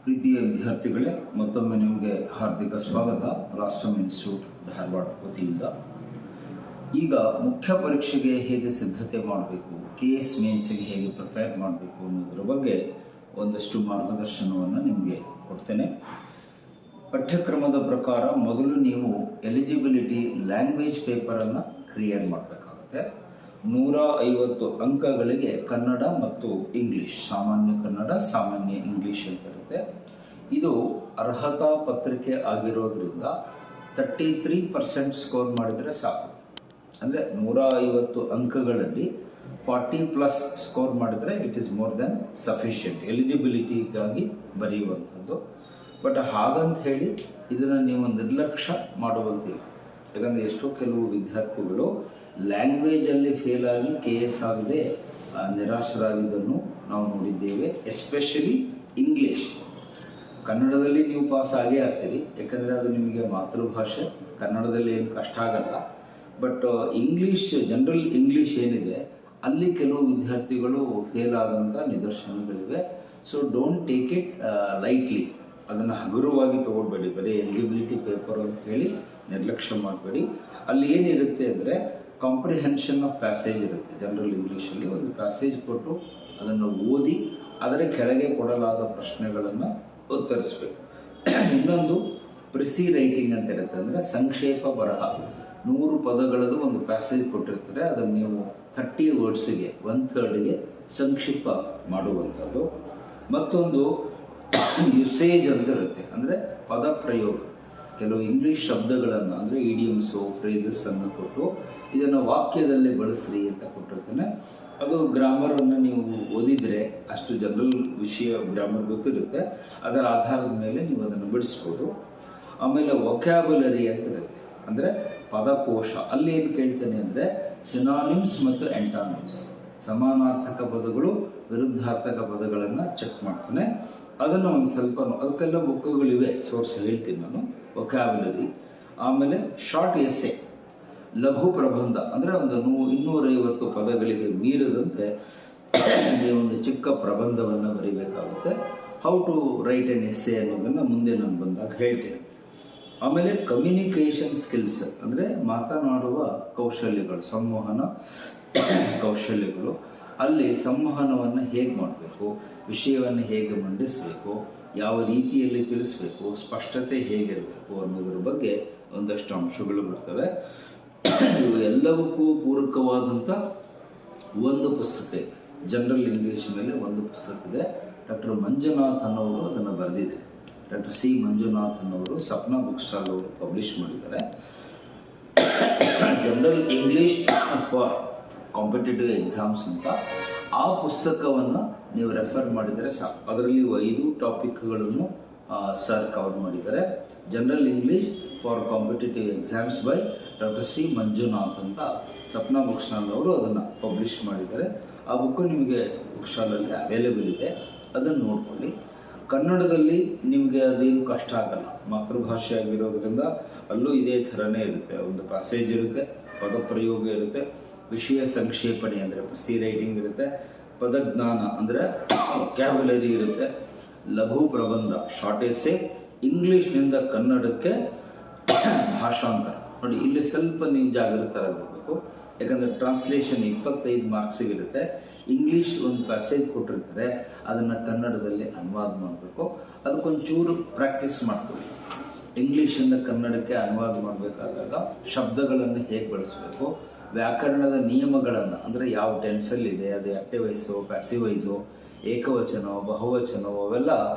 ಪ್ರೀತಿಯ ವಿದ್ಯಾರ್ಥಿಗಳೇ, ಮತ್ತೊಮ್ಮೆ ನಿಮಗೆ ಹಾರ್ದಿಕ ಸ್ವಾಗತ ರಾಷ್ಟ್ರಮ್ ಇನ್ಸ್ಟಿಟ್ಯೂಟ್ ಧಾರವಾಡ ವತಿಯಿಂದ. ಈಗ ಮುಖ್ಯ ಪರೀಕ್ಷೆಗೆ ಹೇಗೆ ಸಿದ್ಧತೆ ಮಾಡಬೇಕು, KS ಮೇನ್ಸ್ಗೆ ಹೇಗೆ ಪ್ರಿಪೇರ್ ಮಾಡಬೇಕು ಅನ್ನೋದ್ರ ಬಗ್ಗೆ ಒಂದಷ್ಟು ಮಾರ್ಗದರ್ಶನವನ್ನು ನಿಮಗೆ ಕೊಡ್ತೇನೆ. ಪಠ್ಯಕ್ರಮದ ಪ್ರಕಾರ ಮೊದಲು ನೀವು ಎಲಿಜಿಬಿಲಿಟಿ ಲ್ಯಾಂಗ್ವೇಜ್ ಪೇಪರನ್ನು ಕ್ರಿಯೇಟ್ ಮಾಡಬೇಕಾಗುತ್ತೆ. 150 ಅಂಕಗಳಿಗೆ ಕನ್ನಡ ಮತ್ತು ಇಂಗ್ಲೀಷ್, ಸಾಮಾನ್ಯ ಕನ್ನಡ, ಸಾಮಾನ್ಯ ಇಂಗ್ಲೀಷ್ ಅಂತ ಇರುತ್ತೆ. ಇದು ಅರ್ಹತಾ ಪತ್ರಿಕೆ ಆಗಿರೋದ್ರಿಂದ 33% ಸ್ಕೋರ್ ಮಾಡಿದರೆ ಸಾಕು. ಅಂದರೆ 150 ಅಂಕಗಳಲ್ಲಿ 40+ ಸ್ಕೋರ್ ಮಾಡಿದರೆ it is more than sufficient ಎಲಿಜಿಬಿಲಿಟಿಗಾಗಿ ಬರೆಯುವಂಥದ್ದು. ಬಟ್ ಹಾಗಂತ ಹೇಳಿ ಇದನ್ನು ನೀವು ನಿರ್ಲಕ್ಷ್ಯ ಮಾಡುವಂತಿಲ್ಲ. ಯಾಕಂದರೆ ಎಷ್ಟೋ ಕೆಲವು ವಿದ್ಯಾರ್ಥಿಗಳು ಲ್ಯಾಂಗ್ವೇಜಲ್ಲಿ ಫೇಲ್ ಆಗಿ KS ಆಗದೆ ನಿರಾಶರಾಗಿದ್ದನ್ನು ನಾವು ನೋಡಿದ್ದೇವೆ. Especially English. ಕನ್ನಡದಲ್ಲಿ ನೀವು ಪಾಸ್ ಆಗೇ ಆಗ್ತೀರಿ, ಯಾಕಂದರೆ ಅದು ನಿಮಗೆ ಮಾತೃಭಾಷೆ. ಕನ್ನಡದಲ್ಲಿ ಏನು ಕಷ್ಟ ಆಗಲ್ಲ. ಬಟ್ ಇಂಗ್ಲೀಷ್, ಜನರಲ್ ಇಂಗ್ಲೀಷ್ ಏನಿದೆ ಅಲ್ಲಿ ಕೆಲವು ವಿದ್ಯಾರ್ಥಿಗಳು ಫೇಲ್ ಆದಂಥ ನಿದರ್ಶನಗಳಿವೆ. So don't take it lightly. ಅದನ್ನು ಹಗುರವಾಗಿ ತೊಗೊಳ್ಬೇಡಿ. ಬರೀ ಎಲಿಜಿಬಿಲಿಟಿ ಪೇಪರ್ ಅಂತ ಹೇಳಿ ನಿರ್ಲಕ್ಷ್ಯ ಮಾಡಬೇಡಿ. ಅಲ್ಲಿ ಏನಿರುತ್ತೆ ಅಂದರೆ ಕಾಂಪ್ರಿಹೆನ್ಷನ್ ಆಫ್ ಪ್ಯಾಸೇಜ್ ಇರುತ್ತೆ. ಜನರಲ್ ಇಂಗ್ಲೀಷಲ್ಲಿ ಒಂದು ಪ್ಯಾಸೇಜ್ ಕೊಟ್ಟು ಅದನ್ನು ಓದಿ ಅದರ ಕೆಳಗೆ ಕೊಡಲಾದ ಪ್ರಶ್ನೆಗಳನ್ನು ಉತ್ತರಿಸಬೇಕು. ಇನ್ನೊಂದು ಪ್ರಿಸಿ ರೈಟಿಂಗ್ ಅಂತ ಇರುತ್ತೆ. ಅಂದರೆ ಸಂಕ್ಷೇಪ ಬರಹ. 100 ಪದಗಳದ್ದು ಒಂದು ಪ್ಯಾಸೇಜ್ ಕೊಟ್ಟಿರ್ತಾರೆ. ಅದನ್ನು ನೀವು 30 ವರ್ಡ್ಸಿಗೆ, 1/3ಗೆ ಸಂಕ್ಷಿಪ್ತ ಮಾಡುವಂಥದ್ದು. ಮತ್ತೊಂದು ಯುಸೇಜ್ ಅಂತ ಇರುತ್ತೆ. ಅಂದರೆ ಪದ ಪ್ರಯೋಗ. ಕೆಲವು ಇಂಗ್ಲೀಷ್ ಶಬ್ದಗಳನ್ನು, ಅಂದರೆ ಇಡಿಯಮ್ಸು, ಫ್ರೇಸಸ್ಸನ್ನು ಕೊಟ್ಟು ಇದನ್ನು ವಾಕ್ಯದಲ್ಲಿ ಬಳಸ್ರಿ ಅಂತ ಕೊಟ್ಟಿರ್ತಾನೆ. ಅದು ಗ್ರಾಮರನ್ನು ನೀವು ಓದಿದರೆ ಅಷ್ಟು ಜನರಲ್ ವಿಷಯ ಗ್ರಾಮರ್ ಗೊತ್ತಿರುತ್ತೆ. ಅದರ ಆಧಾರದ ಮೇಲೆ ನೀವು ಅದನ್ನು ಬಿಡಿಸ್ಬೋದು. ಆಮೇಲೆ ವೊಕ್ಯಾಬುಲರಿ ಅಂತ ಇರುತ್ತೆ. ಅಂದರೆ ಪದಕೋಶ. ಅಲ್ಲಿ ಏನು ಕೇಳ್ತೇನೆ ಅಂದರೆ ಸಿನಾನಿಮ್ಸ್ ಮತ್ತು ಆಂಟಾನಿಮ್ಸ್, ಸಮಾನಾರ್ಥಕ ಪದಗಳು, ವಿರುದ್ಧಾರ್ಥಕ ಪದಗಳನ್ನು ಚೆಕ್ ಮಾಡ್ತಾನೆ. ಅದನ್ನು ಒಂದು ಸ್ವಲ್ಪ, ಅದಕ್ಕೆಲ್ಲ ಬುಕ್ಗಳಿವೆ, ಸೋರ್ಸ್ ಹೇಳ್ತೀನಿ ನಾನು. ವೊಕ್ಯಾಬುಲರಿ. ಆಮೇಲೆ ಶಾರ್ಟ್ ಎಸ್ಸೆ, ಲಘು ಪ್ರಬಂಧ. ಅಂದರೆ ಒಂದು 250 ಪದಗಳಿಗೆ ಮೀರದಂತೆ ಒಂದು ಚಿಕ್ಕ ಪ್ರಬಂಧವನ್ನು ಬರೀಬೇಕಾಗುತ್ತೆ. How to write an essay ಅನ್ನೋದನ್ನು ಮುಂದೆ ನಾನು ಬಂದಾಗ ಹೇಳ್ತೇನೆ. ಆಮೇಲೆ ಕಮ್ಯುನಿಕೇಷನ್ ಸ್ಕಿಲ್ಸ್, ಅಂದರೆ ಮಾತನಾಡುವ ಕೌಶಲ್ಯಗಳು, ಸಂವಹನ ಕೌಶಲ್ಯಗಳು. ಅಲ್ಲಿ ಸಂವಹನವನ್ನು ಹೇಗೆ ಮಾಡಬೇಕು, ವಿಷಯವನ್ನು ಹೇಗೆ ಮಂಡಿಸಬೇಕು, ಯಾವ ರೀತಿಯಲ್ಲಿ ತಿಳಿಸಬೇಕು, ಸ್ಪಷ್ಟತೆ ಹೇಗಿರಬೇಕು ಅನ್ನೋದ್ರ ಬಗ್ಗೆ ಒಂದಷ್ಟು ಅಂಶಗಳು ಬರ್ತವೆ. ಇವು ಎಲ್ಲವಕ್ಕೂ ಪೂರಕವಾದಂಥ ಒಂದು ಪುಸ್ತಕ ಇದೆ. ಜನರಲ್ ಇಂಗ್ಲೀಷ್ ಮೇಲೆ ಒಂದು ಪುಸ್ತಕ ಇದೆ. ಡಾಕ್ಟರ್ ಮಂಜುನಾಥನ್ ಅವರು ಅದನ್ನು ಬರೆದಿದ್ದಾರೆ. ಡಾಕ್ಟರ್ C ಮಂಜುನಾಥನ್ ಅವರು ಸಪ್ನಾ ಬುಕ್ ಸ್ಟಾಲ್ ಅವರು ಪಬ್ಲಿಷ್ ಮಾಡಿದ್ದಾರೆ. General English for competitive exams ಅಂತ. ಆ ಪುಸ್ತಕವನ್ನು ನೀವು ರೆಫರ್ ಮಾಡಿದರೆ ಸಾಕು. ಅದರಲ್ಲಿ 5 ಟಾಪಿಕ್ಗಳನ್ನು ಸರ್ ಕವರ್ ಮಾಡಿದ್ದಾರೆ. General English for competitive exams by doctor C Manjunath ಅಂತ ಸಪ್ನಾ ಬುಕ್ ಸ್ಟಾಲ್ ಅವರು ಅದನ್ನು ಪಬ್ಲಿಷ್ ಮಾಡಿದ್ದಾರೆ. ಆ ಬುಕ್ಕು ನಿಮಗೆ ಬುಕ್ ಸ್ಟಾಲಲ್ಲಿ ಅವೈಲೇಬಲ್ ಇದೆ. ಅದನ್ನು ನೋಡ್ಕೊಳ್ಳಿ. ಕನ್ನಡದಲ್ಲಿ ನಿಮಗೆ ಅದೇನು ಕಷ್ಟ ಆಗಲ್ಲ. ಮಾತೃಭಾಷೆ ಆಗಿರೋದ್ರಿಂದ ಅಲ್ಲೂ ಇದೇ ಥರನೇ ಇರುತ್ತೆ. ಒಂದು ಪ್ಯಾಸೇಜ್ ಇರುತ್ತೆ, ಪದಪ್ರಯೋಗ ಇರುತ್ತೆ, ವಿಷಯ ಸಂಕ್ಷೇಪಣೆ ಅಂದರೆ ಪ್ರಿಸಿ ರೈಟಿಂಗ್ ಇರುತ್ತೆ, ಪದಜ್ಞಾನ ಅಂದರೆ ವೊಕ್ಯಾಬುಲರಿ ಇರುತ್ತೆ, ಲಘು ಪ್ರಬಂಧ ಶಾರ್ಟ್ ಎಸ್ಸೆ, ಇಂಗ್ಲೀಷ್ನಿಂದ ಕನ್ನಡಕ್ಕೆ ಭಾಷಾಂತರ. ನೋಡಿ, ಇಲ್ಲಿ ಸ್ವಲ್ಪ ನೀವು ಜಾಗೃತರಾಗಿರಬೇಕು. ಯಾಕಂದರೆ ಟ್ರಾನ್ಸ್ಲೇಷನ್ 25 ಮಾರ್ಕ್ಸಿಗಿರುತ್ತೆ. ಇಂಗ್ಲೀಷ್ ಒಂದು ಪ್ಯಾಸೇಜ್ ಕೊಟ್ಟಿರ್ತಾರೆ, ಅದನ್ನು ಕನ್ನಡದಲ್ಲಿ ಅನುವಾದ ಮಾಡಬೇಕು. ಅದಕ್ಕೊಂಚೂರು ಪ್ರಾಕ್ಟೀಸ್ ಮಾಡ್ಕೊಳ್ಳಿ. ಇಂಗ್ಲೀಷಿಂದ ಕನ್ನಡಕ್ಕೆ ಅನುವಾದ ಮಾಡಬೇಕಾದಾಗ ಶಬ್ದಗಳನ್ನು ಹೇಗೆ ಬಳಸಬೇಕು, ವ್ಯಾಕರಣದ ನಿಯಮಗಳನ್ನು, ಅಂದರೆ ಯಾವ ಟೆನ್ಸಲ್ಲಿದೆ, ಅದು ಆಕ್ಟಿವ್ ವೈಸು, ಪ್ಯಾಸಿವ್ ವೈಸು, ಏಕವಚನ, ಬಹುವಚನ, ಅವೆಲ್ಲ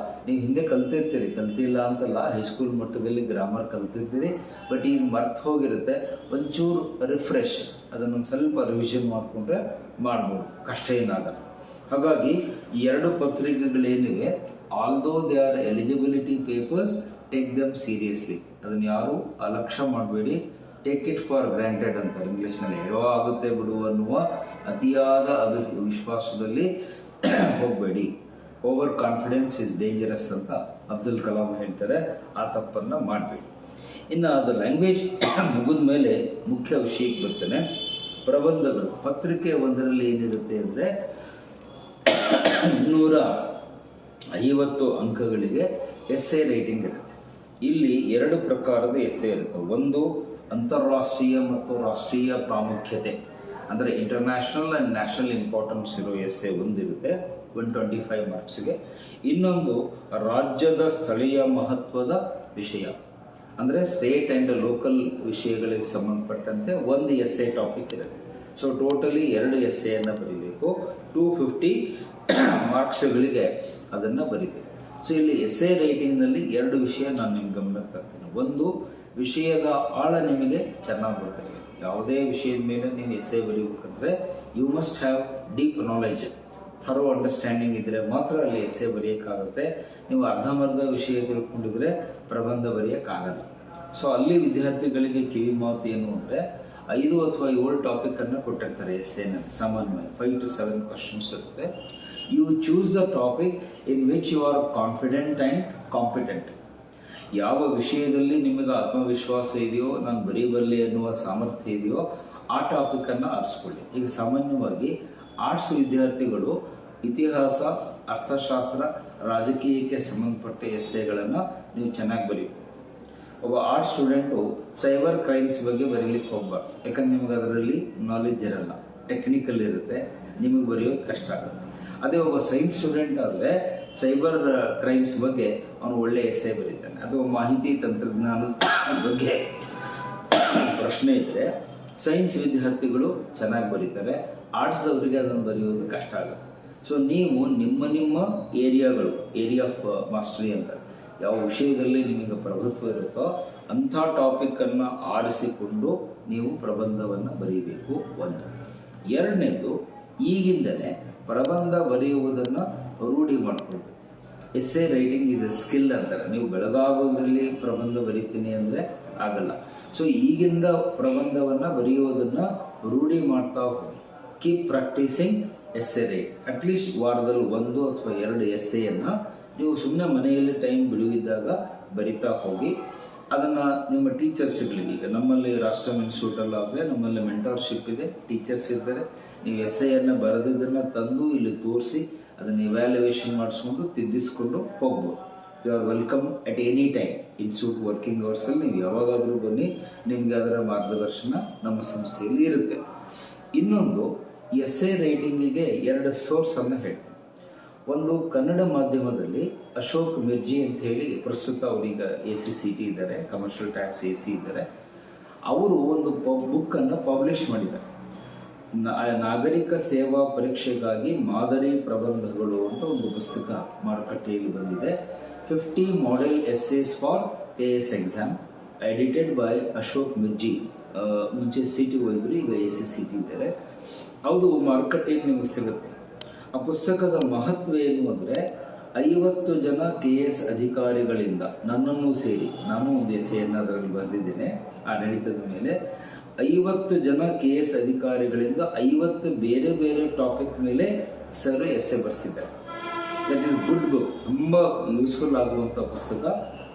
ನೀವು ಹಿಂದೆ ಕಲ್ತಿರ್ತೀರಿ. ಕಲ್ತಿಲ್ಲ ಅಂತಲ್ಲ, ಹೈಸ್ಕೂಲ್ ಮಟ್ಟದಲ್ಲಿ ಗ್ರಾಮರ್ ಕಲ್ತಿರ್ತೀರಿ. ಬಟ್ ಈಗ ಮರ್ತು ಹೋಗಿರುತ್ತೆ. ಒಂಚೂರು ರಿಫ್ರೆಶ್, ಅದನ್ನು ಸ್ವಲ್ಪ ರಿವಿಷನ್ ಮಾಡಿಕೊಂಡ್ರೆ ಮಾಡ್ಬೋದು, ಕಷ್ಟ ಏನಾಗಲ್ಲ. ಹಾಗಾಗಿ 2 ಪತ್ರಿಕೆಗಳೇನಿವೆ, although they are eligibility papers, take them seriously. ಅದನ್ನು ಯಾರೂ ಅಲಕ್ಷ್ಯ ಮಾಡಬೇಡಿ. ಟೇಕ್ ಇಟ್ ಫಾರ್ ಗ್ರಾಂಟೆಡ್ ಅಂತಾರೆ ಇಂಗ್ಲೀಷ್ನಲ್ಲಿ. ಏನೋ ಆಗುತ್ತೆ ಬಿಡು ಅನ್ನುವ ಅತಿಯಾದ ವಿಶ್ವಾಸದಲ್ಲಿ ಹೋಗಬೇಡಿ. ಓವರ್ ಕಾನ್ಫಿಡೆನ್ಸ್ ಇಸ್ ಡೇಂಜರಸ್ ಅಂತ ಅಬ್ದುಲ್ ಕಲಾಂ ಹೇಳ್ತಾರೆ. ಆ ತಪ್ಪನ್ನು ಮಾಡಬೇಡಿ. ಇನ್ನು ಅದು ಲ್ಯಾಂಗ್ವೇಜ್ ಮುಗಿದ ಮೇಲೆ ಮುಖ್ಯ ವಿಷಯಕ್ಕೆ ಬರ್ತೇನೆ. ಪ್ರಬಂಧಗಳು. ಪತ್ರಿಕೆ ಒಂದರಲ್ಲಿ ಏನಿರುತ್ತೆ ಅಂದರೆ 50 ಅಂಕಗಳಿಗೆ ಎಸ್ಸೆ ರೈಟಿಂಗ್ ಇರುತ್ತೆ. ಇಲ್ಲಿ 2 ಪ್ರಕಾರದ ಎಸ್ಸೆ ಇರುತ್ತೆ. ಒಂದು ಅಂತಾರಾಷ್ಟ್ರೀಯ ಮತ್ತು ರಾಷ್ಟ್ರೀಯ ಪ್ರಾಮುಖ್ಯತೆ ಅಂದರೆ ಇಂಟರ್ನ್ಯಾಷನಲ್ ಆ್ಯಂಡ್ ನ್ಯಾಷನಲ್ ಇಂಪಾರ್ಟೆನ್ಸ್ ಇರೋ ಎಸ್ಸೆ ಒಂದಿರುತ್ತೆ 125 ಮಾರ್ಕ್ಸ್ಗೆ. ಇನ್ನೊಂದು ರಾಜ್ಯದ ಸ್ಥಳೀಯ ಮಹತ್ವದ ವಿಷಯ ಅಂದರೆ ಸ್ಟೇಟ್ ಆ್ಯಂಡ್ ಲೋಕಲ್ ವಿಷಯಗಳಿಗೆ ಸಂಬಂಧಪಟ್ಟಂತೆ ಒಂದು ಎಸ್ಸೆ ಟಾಪಿಕ್ ಇರುತ್ತೆ. ಸೊ ಟೋಟಲಿ 2 ಎಸ್ಸೆಯನ್ನು ಬರೀಬೇಕು. 250 ಮಾರ್ಕ್ಸ್ಗಳಿಗೆ ಅದನ್ನು ಬರೀಬೇಕು. ಸೊ ಇಲ್ಲಿ ಎಸ್ಸೆ ರೈಟಿಂಗ್ನಲ್ಲಿ 2 ವಿಷಯ ನಾನು ನಿಮ್ಮ ಗಮನಕ್ಕೆ ತರ್ತೀನಿ. ಒಂದು, ವಿಷಯದ ಆಳ ನಿಮಗೆ ಚೆನ್ನಾಗಿ ಗೊತ್ತಿರಬೇಕು. ಯಾವುದೇ ವಿಷಯದ ಮೇಲೆ ನೀವು ಎಸ್ಸೆ ಬರೀಬೇಕಂದ್ರೆ you must have deep knowledge, thorough understanding ಇದ್ದರೆ ಮಾತ್ರ ಅಲ್ಲಿ ಎಸ್ಸೆ ಬರೆಯೋಕ್ಕಾಗುತ್ತೆ. ನೀವು ಅರ್ಧಂಬರ್ಧ ವಿಷಯ ತಿಳ್ಕೊಂಡಿದ್ರೆ ಪ್ರಬಂಧ ಬರೆಯೋಕ್ಕಾಗಲ್ಲ. ಸೊ ಅಲ್ಲಿ ವಿದ್ಯಾರ್ಥಿಗಳಿಗೆ ಕಿವಿ ಮಾತು ಏನು ಅಂದರೆ 5 ಅಥವಾ 7 ಟಾಪಿಕನ್ನು ಕೊಟ್ಟಿರ್ತಾರೆ ಎಸ್ಸೆನಲ್ಲಿ. ಸಾಮಾನ್ಯವಾಗಿ 5 to 7 ಕ್ವಶನ್ಸ್ ಇರುತ್ತೆ. You choose the topic in which you are confident and competent. ಯಾವ ವಿಷಯದಲ್ಲಿ ನಿಮಗೆ ಆತ್ಮವಿಶ್ವಾಸ ಇದೆಯೋ, ನಾನು ಬರೀಬಲ್ಲೆ ಅನ್ನುವ ಸಾಮರ್ಥ್ಯ ಇದೆಯೋ ಆ ಟಾಪಿಕನ್ನು ಆರಿಸ್ಕೊಳ್ಳಿ. ಈಗ ಸಾಮಾನ್ಯವಾಗಿ ಆರ್ಟ್ಸ್ ವಿದ್ಯಾರ್ಥಿಗಳು ಇತಿಹಾಸ, ಅರ್ಥಶಾಸ್ತ್ರ, ರಾಜಕೀಯಕ್ಕೆ ಸಂಬಂಧಪಟ್ಟ ಎಸ್ಸೆಗಳನ್ನು ನೀವು ಚೆನ್ನಾಗಿ ಬರೀಬೇಕು. ಒಬ್ಬ ಆರ್ಟ್ಸ್ ಸ್ಟೂಡೆಂಟು ಸೈಬರ್ ಕ್ರೈಮ್ಸ್ ಬಗ್ಗೆ ಬರೀಲಿಕ್ಕೆ ಹೋಗ್ಬಾರ್ದು. ಯಾಕಂದ್ರೆ ನಿಮಗೆ ಅದರಲ್ಲಿ ನಾಲೆಜ್ ಇರಲ್ಲ, ಟೆಕ್ನಿಕಲ್ ಇರುತ್ತೆ, ನಿಮಗೆ ಬರೆಯೋದು ಕಷ್ಟ ಆಗುತ್ತೆ. ಅದೇ ಒಬ್ಬ ಸೈನ್ಸ್ ಸ್ಟೂಡೆಂಟ್ ಆದರೆ ಸೈಬರ್ ಕ್ರೈಮ್ಸ್ ಬಗ್ಗೆ ಅವನು ಒಳ್ಳೆಯ ಎಸ್ಸೆ ಬರೀತಾನೆ. ಅಥವಾ ಮಾಹಿತಿ ತಂತ್ರಜ್ಞಾನದ ಬಗ್ಗೆ ಪ್ರಶ್ನೆ ಇದ್ದರೆ ಸೈನ್ಸ್ ವಿದ್ಯಾರ್ಥಿಗಳು ಚೆನ್ನಾಗಿ ಬರೀತಾರೆ, ಆರ್ಟ್ಸ್ ಅವರಿಗೆ ಅದನ್ನು ಬರೆಯೋದು ಕಷ್ಟ ಆಗುತ್ತೆ. ಸೊ ನೀವು ನಿಮ್ಮ ಏರಿಯಾಗಳು, ಏರಿಯಾ ಆಫ್ ಮಾಸ್ಟರಿ ಅಂತ ಯಾವ ವಿಷಯದಲ್ಲಿ ನಿಮಗೆ ಪ್ರಭುತ್ವ ಇರುತ್ತೋ ಅಂಥ ಟಾಪಿಕನ್ನು ಆರಿಸಿಕೊಂಡು ನೀವು ಪ್ರಬಂಧವನ್ನು ಬರೀಬೇಕು. ಒಂದು. ಎರಡನೇದು, ಈಗಿಂದಲೇ ಪ್ರಬಂಧ ಬರೆಯುವುದನ್ನು ರೂಢಿ ಮಾಡಿಕೊಳ್ಬೇಕು. Essay writing is a skill ಅಂತಾರೆ. ನೀವು ಬೆಳಗಾಗೋದ್ರಲ್ಲಿ ಪ್ರಬಂಧ ಬರೀತೀನಿ ಅಂದರೆ ಆಗಲ್ಲ. ಸೊ ಈಗಿಂದ ಪ್ರಬಂಧವನ್ನು ಬರೆಯುವುದನ್ನು ರೂಢಿ ಮಾಡ್ತಾ ಹೋಗಿ. Keep practising essay right. At least ವಾರದಲ್ಲಿ 1 ಅಥವಾ 2 ಎಸ್ಸೆಯನ್ನು ನೀವು ಸುಮ್ಮನೆ ಮನೆಯಲ್ಲಿ ಟೈಮ್ ಬಿಡುವಿದ್ದಾಗ ಬರಿತಾ ಹೋಗಿ. ಅದನ್ನು ನಿಮ್ಮ ಟೀಚರ್ಸ್ಗಳಿಗೆ, ಈಗ ನಮ್ಮಲ್ಲಿ ರಾಷ್ಟ್ರಂ ಇನ್ಸ್ಟಿಟ್ಯೂಟಲ್ಲಾದರೆ ನಮ್ಮಲ್ಲಿ ಮೆಂಟರ್ಶಿಪ್ ಇದೆ, ಟೀಚರ್ಸ್ ಇರ್ತಾರೆ. ನೀವು ಎಸ್ಸೆಯನ್ನು ಬರೆದಿದ್ದನ್ನು ತಂದು ಇಲ್ಲಿ ತೋರಿಸಿ ಅದನ್ನು ಇವ್ಯಾಲ್ಯುಯೇಷನ್ ಮಾಡಿಸ್ಕೊಂಡು ತಿದ್ದಿಸ್ಕೊಂಡು ಹೋಗ್ಬೋದು. You are welcome at any time. Institute working ಅವರ್ಸಲ್ಲಿ ನೀವು ಯಾವಾಗಾದರೂ ಬನ್ನಿ, ನಿಮಗೆ ಅದರ ಮಾರ್ಗದರ್ಶನ ನಮ್ಮ ಸಂಸ್ಥೆಯಲ್ಲಿ ಇರುತ್ತೆ. ಇನ್ನೊಂದು, ಎಸ್ಸೆ ರೈಟಿಂಗಿಗೆ 2 ಸೋರ್ಸನ್ನು ಹೇಳ್ತೀನಿ. ಒಂದು, ಕನ್ನಡ ಮಾಧ್ಯಮದಲ್ಲಿ ಅಶೋಕ್ ಮಿರ್ಜಿ ಅಂತ ಹೇಳಿ, ಪ್ರಸ್ತುತ ಅವರೀಗ ACCT ಇದ್ದಾರೆ, ಕಮರ್ಷಿಯಲ್ ಟ್ಯಾಕ್ಸ್ AC ಇದ್ದಾರೆ. ಅವರು ಒಂದು ಬುಕ್ಕನ್ನು ಪಬ್ಲಿಷ್ ಮಾಡಿದ್ದಾರೆ. ನಾಗರಿಕ ಸೇವಾ ಪರೀಕ್ಷೆಗಾಗಿ ಮಾದರಿ ಪ್ರಬಂಧಗಳು ಅಂತ ಒಂದು ಪುಸ್ತಕ ಮಾರುಕಟ್ಟೆಯಲ್ಲಿ ಬಂದಿದೆ. 50 model essays for KS exam, edited by Ashok Mirji. ಮುಂಚೆ CT ಹೋಯಿದ್ರು, ಈಗ ACCT ಇದ್ದಾರೆ. ಅದು ಮಾರುಕಟ್ಟೆಯಲ್ಲಿ ನಿಮಗೆ ಸಿಗುತ್ತೆ. ಆ ಪುಸ್ತಕದ ಮಹತ್ವ ಏನು ಅಂದರೆ 50 ಜನ KS ಅಧಿಕಾರಿಗಳಿಂದ, ನನ್ನನ್ನು ಸೇರಿ, ನಾನು ಒಂದು ಎಸ್ಸೆಯನ್ನು ಅದರಲ್ಲಿ ಬರೆದಿದ್ದೇನೆ ಆಡಳಿತದ ಮೇಲೆ, 50 ಜನ KS ಅಧಿಕಾರಿಗಳಿಂದ 50 ಬೇರೆ ಬೇರೆ ಟಾಪಿಕ್ ಮೇಲೆ ಸರ್ ಎಸ್ಸೆ ಬರೆಸಿದ್ದಾರೆ. That is good book. ತುಂಬ ಯೂಸ್ಫುಲ್ ಆಗುವಂಥ ಪುಸ್ತಕ.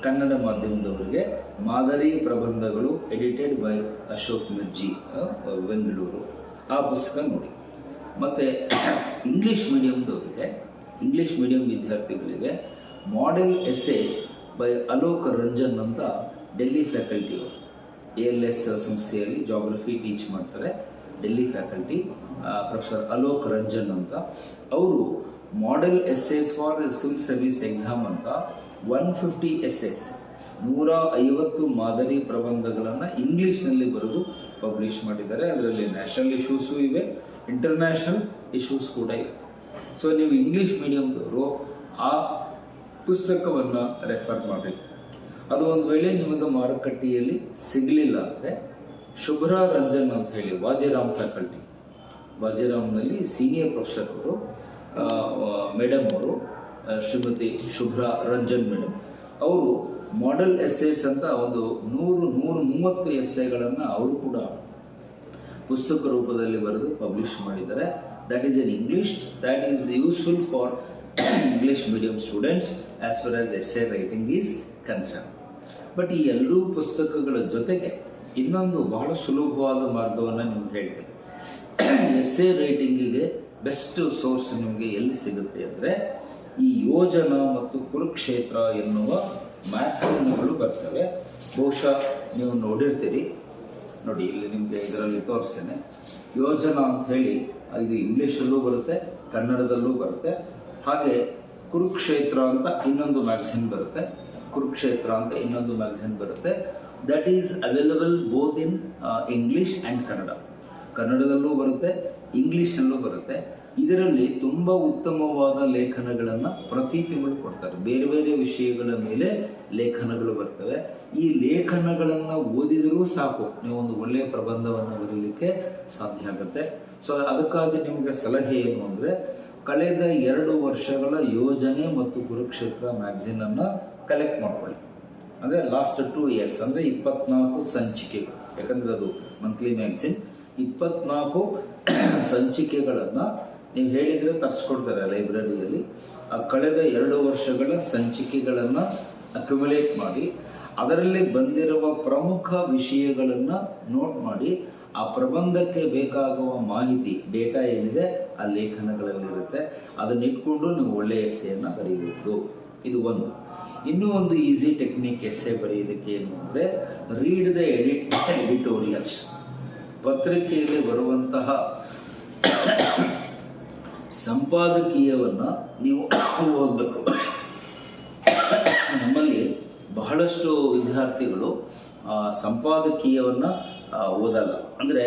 ಕನ್ನಡ ಮಾಧ್ಯಮದವರಿಗೆ ಮಾದರಿ ಪ್ರಬಂಧಗಳು, ಎಡಿಟೆಡ್ ಬೈ ಅಶೋಕ್ ಮಿರ್ಜಿ, ಬೆಂಗಳೂರು. ಆ ಪುಸ್ತಕ ನೋಡಿ. ಮತ್ತು ಇಂಗ್ಲೀಷ್ ಮೀಡಿಯಮ್ದವರಿಗೆ, ಇಂಗ್ಲೀಷ್ ಮೀಡಿಯಂ ವಿದ್ಯಾರ್ಥಿಗಳಿಗೆ model essays by Alok Ranjan ಅಂತ ಡೆಲ್ಲಿ ಫ್ಯಾಕಲ್ಟಿಯವರು, ALS ಸಂಸ್ಥೆಯಲ್ಲಿ ಜಾಗ್ರಫಿ ಟೀಚ್ ಮಾಡ್ತಾರೆ, ಡೆಲ್ಲಿ ಫ್ಯಾಕಲ್ಟಿ, ಪ್ರೊಫೆಸರ್ ಅಲೋಕ್ ರಂಜನ್ ಅಂತ. ಅವರು model essays for civil service exam ಅಂತ 150 ಎಸ್ಸೇಸ್, 150 ಮಾದರಿ ಪ್ರಬಂಧಗಳನ್ನು ಇಂಗ್ಲೀಷ್ನಲ್ಲಿ ಬರೆದು ಪಬ್ಲಿಷ್ ಮಾಡಿದ್ದಾರೆ. ಅದರಲ್ಲಿ ನ್ಯಾಷನಲ್ ಇಶ್ಯೂಸು ಇವೆ, ಇಂಟರ್ನ್ಯಾಷನಲ್ ಇಶ್ಯೂಸ್ ಕೂಡ ಇವೆ. ಸೊ ನೀವು ಇಂಗ್ಲೀಷ್ ಮೀಡಿಯಮ್ದವರು ಆ ಪುಸ್ತಕವನ್ನು ರೆಫರ್ ಮಾಡಿ. ಅದು ಒಂದು ವೇಳೆ ನಿಮಗೆ ಮಾರುಕಟ್ಟೆಯಲ್ಲಿ ಸಿಗಲಿಲ್ಲ ಅಂದರೆ ಶುಭ್ರಾ ರಂಜನ್ ಅಂತ ಹೇಳಿ, ವಾಜಿರಾಮ್ ಫ್ಯಾಕಲ್ಟಿ, ವಾಜಿರಾಮ್ನಲ್ಲಿ ಸೀನಿಯರ್ ಪ್ರೊಫೆಸರ್ ಅವರು, ಮೇಡಮ್ ಅವರು, ಶ್ರೀಮತಿ ಶುಭ್ರಾ ರಂಜನ್ ಮೇಡಮ್ ಅವರು ಮಾಡೆಲ್ ಎಸ್ಸೇಸ್ ಅಂತ ಒಂದು 130 ಎಸ್ಸೆಗಳನ್ನು ಅವರು ಕೂಡ ಪುಸ್ತಕ ರೂಪದಲ್ಲಿ ಬರೆದು ಪಬ್ಲಿಷ್ ಮಾಡಿದ್ದಾರೆ. That is in English. That is useful for English medium students as far as essay writing is concern. But ಈ ಎಲ್ಲೂ ಪುಸ್ತಕಗಳ ಜೊತೆಗೆ ಇನ್ನೊಂದು ಬಹಳ ಸುಲಭವಾದ ಮಾರ್ಗವನ್ನು ನಿಮ್ಗೆ ಹೇಳ್ತೇನೆ. ಎಸ್ಸೆ ರೈಟಿಂಗಿಗೆ ಬೆಸ್ಟ್ ಸೋರ್ಸ್ ನಿಮಗೆ ಎಲ್ಲಿ ಸಿಗುತ್ತೆ ಅಂದರೆ ಈ ಯೋಜನ ಮತ್ತು ಕುರುಕ್ಷೇತ್ರ ಎನ್ನುವ ಮ್ಯಾಗ್ಝಿನ್ಗಳು ಬರ್ತವೆ. ಬಹುಶಃ ನೀವು ನೋಡಿರ್ತೀರಿ. ನೋಡಿ, ಇಲ್ಲಿ ನಿಮಗೆ ಇದರಲ್ಲಿ ತೋರಿಸ್ತೇನೆ. ಯೋಜನ ಅಂತ ಹೇಳಿ ಇದು ಇಂಗ್ಲೀಷಲ್ಲೂ ಬರುತ್ತೆ, ಕನ್ನಡದಲ್ಲೂ ಬರುತ್ತೆ. ಹಾಗೆ ಕುರುಕ್ಷೇತ್ರ ಅಂತ ಇನ್ನೊಂದು ಮ್ಯಾಗ್ಝಿನ್ ಬರುತ್ತೆ. ಕುರುಕ್ಷೇತ್ರ ಅಂತ ಇನ್ನೊಂದು ಮ್ಯಾಗ್ಝಿನ್ ಬರುತ್ತೆ. That is available both in English and Kannada. ಕನ್ನಡದಲ್ಲೂ ಬರುತ್ತೆ, ಇಂಗ್ಲೀಷಲ್ಲೂ ಬರುತ್ತೆ. ಇದರಲ್ಲಿ ತುಂಬ ಉತ್ತಮವಾದ ಲೇಖನಗಳನ್ನು ಪ್ರತಿ ತಿಂಗಳು ಕೊಡ್ತಾರೆ. ಬೇರೆ ಬೇರೆ ವಿಷಯಗಳ ಮೇಲೆ ಲೇಖನಗಳು ಬರ್ತವೆ. ಈ ಲೇಖನಗಳನ್ನು ಓದಿದರೂ ಸಾಕು, ನೀವು ಒಂದು ಒಳ್ಳೆಯ ಪ್ರಬಂಧವನ್ನು ಬರೀಲಿಕ್ಕೆ ಸಾಧ್ಯ ಆಗುತ್ತೆ. ಸೊ ಅದಕ್ಕಾಗಿ ನಿಮಗೆ ಸಲಹೆ ಏನು ಅಂದರೆ, ಕಳೆದ 2 ವರ್ಷಗಳ ಯೋಜನೆ ಮತ್ತು ಕುರುಕ್ಷೇತ್ರ ಮ್ಯಾಗ್ಝಿನನ್ನು ಕಲೆಕ್ಟ್ ಮಾಡ್ಕೊಳ್ಳಿ. ಅಂದರೆ ಲಾಸ್ಟ್ 2 ಇಯರ್ಸ್, ಅಂದರೆ 24 ಸಂಚಿಕೆಗಳು. ಯಾಕಂದರೆ ಅದು ಮಂತ್ಲಿ ಮ್ಯಾಗ್ಝಿನ್. 24 ಸಂಚಿಕೆಗಳನ್ನು ನೀವು ಹೇಳಿದರೆ ತರಿಸ್ಕೊಡ್ತಾರೆ ಲೈಬ್ರರಿಯಲ್ಲಿ. ಆ ಕಳೆದ 2 ವರ್ಷಗಳ ಸಂಚಿಕೆಗಳನ್ನು ಅಕ್ಯುಮುಲೇಟ್ ಮಾಡಿ, ಅದರಲ್ಲಿ ಬಂದಿರುವ ಪ್ರಮುಖ ವಿಷಯಗಳನ್ನು ನೋಟ್ ಮಾಡಿ, ಆ ಪ್ರಬಂಧಕ್ಕೆ ಬೇಕಾಗುವ ಮಾಹಿತಿ, ಡೇಟಾ ಏನಿದೆ ಆ ಲೇಖನಗಳಲ್ಲಿರುತ್ತೆ. ಅದನ್ನಿಟ್ಕೊಂಡು ನೀವು ಒಳ್ಳೆಯ ಎಸ್ಸೆಯನ್ನು ಬರೀಬಹುದು. ಇದು ಒಂದು. ಇನ್ನೂ ಒಂದು ಈಸಿ ಟೆಕ್ನಿಕ್ ಎಸ್ಸೆ ಬರೆಯೋದಕ್ಕೆ ಏನು ಅಂದರೆ, ರೀಡ್ ದ ಎಡಿಟೋರಿಯಲ್ಸ್. ಪತ್ರಿಕೆಯಲ್ಲಿ ಬರುವಂತಹ ಸಂಪಾದಕೀಯವನ್ನು ನೀವು ಓದಬೇಕು. ನಮ್ಮಲ್ಲಿ ಬಹಳಷ್ಟು ವಿದ್ಯಾರ್ಥಿಗಳು ಸಂಪಾದಕೀಯವನ್ನು ಓದಲ್ಲ. ಅಂದರೆ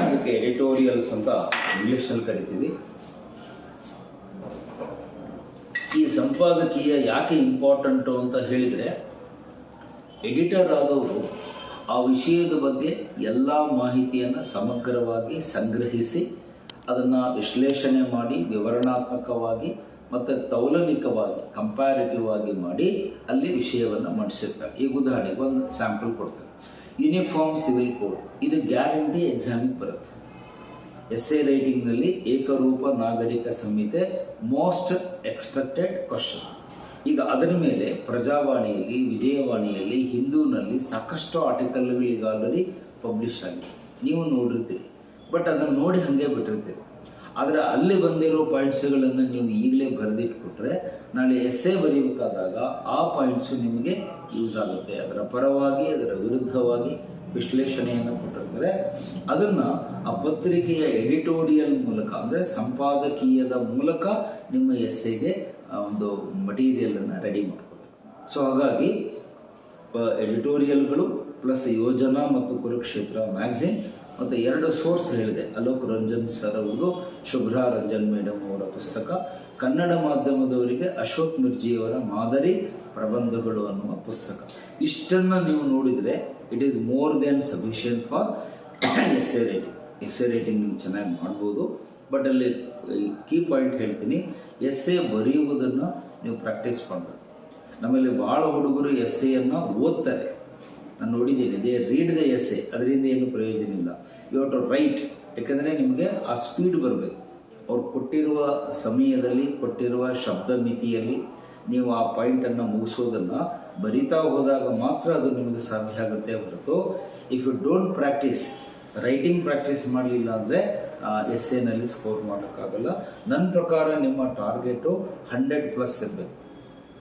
ಅದಕ್ಕೆ ಎಡಿಟೋರಿಯಲ್ಸ್ ಅಂತ ಇಂಗ್ಲೀಷಲ್ಲಿ ಕರಿತೀವಿ. ಈ ಸಂಪಾದಕೀಯ ಯಾಕೆ ಇಂಪಾರ್ಟೆಂಟು ಅಂತ ಹೇಳಿದರೆ, ಎಡಿಟರ್ ಆದವರು ಆ ವಿಷಯದ ಬಗ್ಗೆ ಎಲ್ಲ ಮಾಹಿತಿಯನ್ನು ಸಮಗ್ರವಾಗಿ ಸಂಗ್ರಹಿಸಿ, ಅದನ್ನು ವಿಶ್ಲೇಷಣೆ ಮಾಡಿ, ವಿವರಣಾತ್ಮಕವಾಗಿ ಮತ್ತು ತೌಲನಿಕವಾಗಿ, ಕಂಪ್ಯಾರಿಟಿವ್ ಆಗಿ ಮಾಡಿ ಅಲ್ಲಿ ವಿಷಯವನ್ನು ಮಂಡಿಸಿರ್ತಾರೆ. ಈಗ ಉದಾಹರಣೆಗೆ ಒಂದು ಸ್ಯಾಂಪಲ್ ಕೊಡ್ತಾರೆ. ಯೂನಿಫಾರ್ಮ್ ಸಿವಿಲ್ ಕೋಡ್, ಇದು ಗ್ಯಾರಂಟಿ ಎಕ್ಸಾಮಿಗೆ ಬರುತ್ತೆ. ಎಸ್ಸೆ ರೈಟಿಂಗ್ನಲ್ಲಿ ಏಕರೂಪ ನಾಗರಿಕ ಸಂಹಿತೆ ಮೋಸ್ಟ್ ಎಕ್ಸ್ಪೆಕ್ಟೆಡ್ ಕ್ವಶನ್. ಈಗ ಅದರ ಮೇಲೆ ಪ್ರಜಾವಾಣಿಯಲ್ಲಿ, ವಿಜಯವಾಣಿಯಲ್ಲಿ, ಹಿಂದೂನಲ್ಲಿ ಸಾಕಷ್ಟು ಆರ್ಟಿಕಲ್ಗಳು ಈಗ ಆಲ್ರೆಡಿ ಪಬ್ಲಿಷ್ ಆಗಿದೆ. ನೀವು ನೋಡಿರ್ತೀರಿ, ಬಟ್ ಅದನ್ನು ನೋಡಿ ಹಾಗೆ ಬಿಟ್ಟಿರ್ತೀರಿ. ಆದರೆ ಅಲ್ಲಿ ಬಂದಿರೋ ಪಾಯಿಂಟ್ಸ್ಗಳನ್ನು ನೀವು ಈಗಲೇ ಬರೆದಿಟ್ಬಿಟ್ರೆ ನಾಳೆ ಎಸ್ಸೆ ಬರೀಬೇಕಾದಾಗ ಆ ಪಾಯಿಂಟ್ಸು ನಿಮಗೆ ಯೂಸ್ ಆಗುತ್ತೆ. ಅದರ ಪರವಾಗಿ, ಅದರ ವಿರುದ್ಧವಾಗಿ ವಿಶ್ಲೇಷಣೆಯನ್ನು ಕೊಟ್ಟಿರ್ತಾರೆ. ಅದನ್ನು ಆ ಪತ್ರಿಕೆಯ ಎಡಿಟೋರಿಯಲ್ ಮೂಲಕ, ಅಂದರೆ ಸಂಪಾದಕೀಯದ ಮೂಲಕ ನಿಮ್ಮ ಎಸ್ಸೆಗೆ ಒಂದು ಮಟೀರಿಯಲನ್ನು ರೆಡಿ ಮಾಡ್ಕೋಬೇಕು. ಸೊ ಹಾಗಾಗಿ ಎಡಿಟೋರಿಯಲ್ಗಳು ಪ್ಲಸ್ ಯೋಜನಾ ಮತ್ತು ಕುರುಕ್ಷೇತ್ರ ಮ್ಯಾಗ್ಝಿನ್ ಮತ್ತು 2 ಸೋರ್ಸ್ ಹೇಳಿದೆ. ಅಲೋಕ್ ರಂಜನ್ ಸರ್ ಅವರದು ಶುಭ್ರಾ ರಂಜನ್ ಮೇಡಮ್ ಅವರ ಪುಸ್ತಕ, ಕನ್ನಡ ಮಾಧ್ಯಮದವರಿಗೆ ಅಶೋಕ್ ಮಿರ್ಜಿಯವರ ಮಾದರಿ ಪ್ರಬಂಧಗಳು ಅನ್ನುವ ಪುಸ್ತಕ. ಇಷ್ಟನ್ನು ನೀವು ನೋಡಿದರೆ it is more then sufficient for essay writing. Essay writing ನೀವು ಚೆನ್ನಾಗಿ ಮಾಡ್ಬೋದು. ಬಟ್ ಅಲ್ಲಿ ಕೀ ಪಾಯಿಂಟ್ ಹೇಳ್ತೀನಿ, ಎಸ್ಸೆ ಬರೆಯುವುದನ್ನು ನೀವು ಪ್ರಾಕ್ಟೀಸ್ ಮಾಡಬೇಕು. ನಮ್ಮಲ್ಲಿ ಭಾಳ ಹುಡುಗರು ಎಸ್ಸೆಯನ್ನು ಓದ್ತಾರೆ, ನಾನು ನೋಡಿದ್ದೀನಿ. ದೇ ರೀಡ್ ದ ಎಸ್ಸೆ, ಅದರಿಂದ ಏನು ಪ್ರಯೋಜನ ಇಲ್ಲ. You have to write. ಯಾಕಂದರೆ ನಿಮಗೆ ಆ ಸ್ಪೀಡ್ ಬರಬೇಕು. ಅವ್ರು ಕೊಟ್ಟಿರುವ ಸಮಯದಲ್ಲಿ, ಕೊಟ್ಟಿರುವ ಶಬ್ದ ಮಿತಿಯಲ್ಲಿ ನೀವು ಆ ಪಾಯಿಂಟನ್ನು ಮುಗಿಸೋದನ್ನು ಬರಿತಾ ಹೋದಾಗ ಮಾತ್ರ ಅದು ನಿಮಗೆ ಸಾಧ್ಯ ಆಗುತ್ತೆ ಹೊರತು, if you don't practise, writing practice ಮಾಡಲಿಲ್ಲ ಅಂದರೆ ಎಸ್ಸೆನಲ್ಲಿ ಸ್ಕೋರ್ ಮಾಡೋಕ್ಕಾಗಲ್ಲ. ನನ್ನ ಪ್ರಕಾರ ನಿಮ್ಮ ಟಾರ್ಗೆಟು 100+ ಇರಬೇಕು.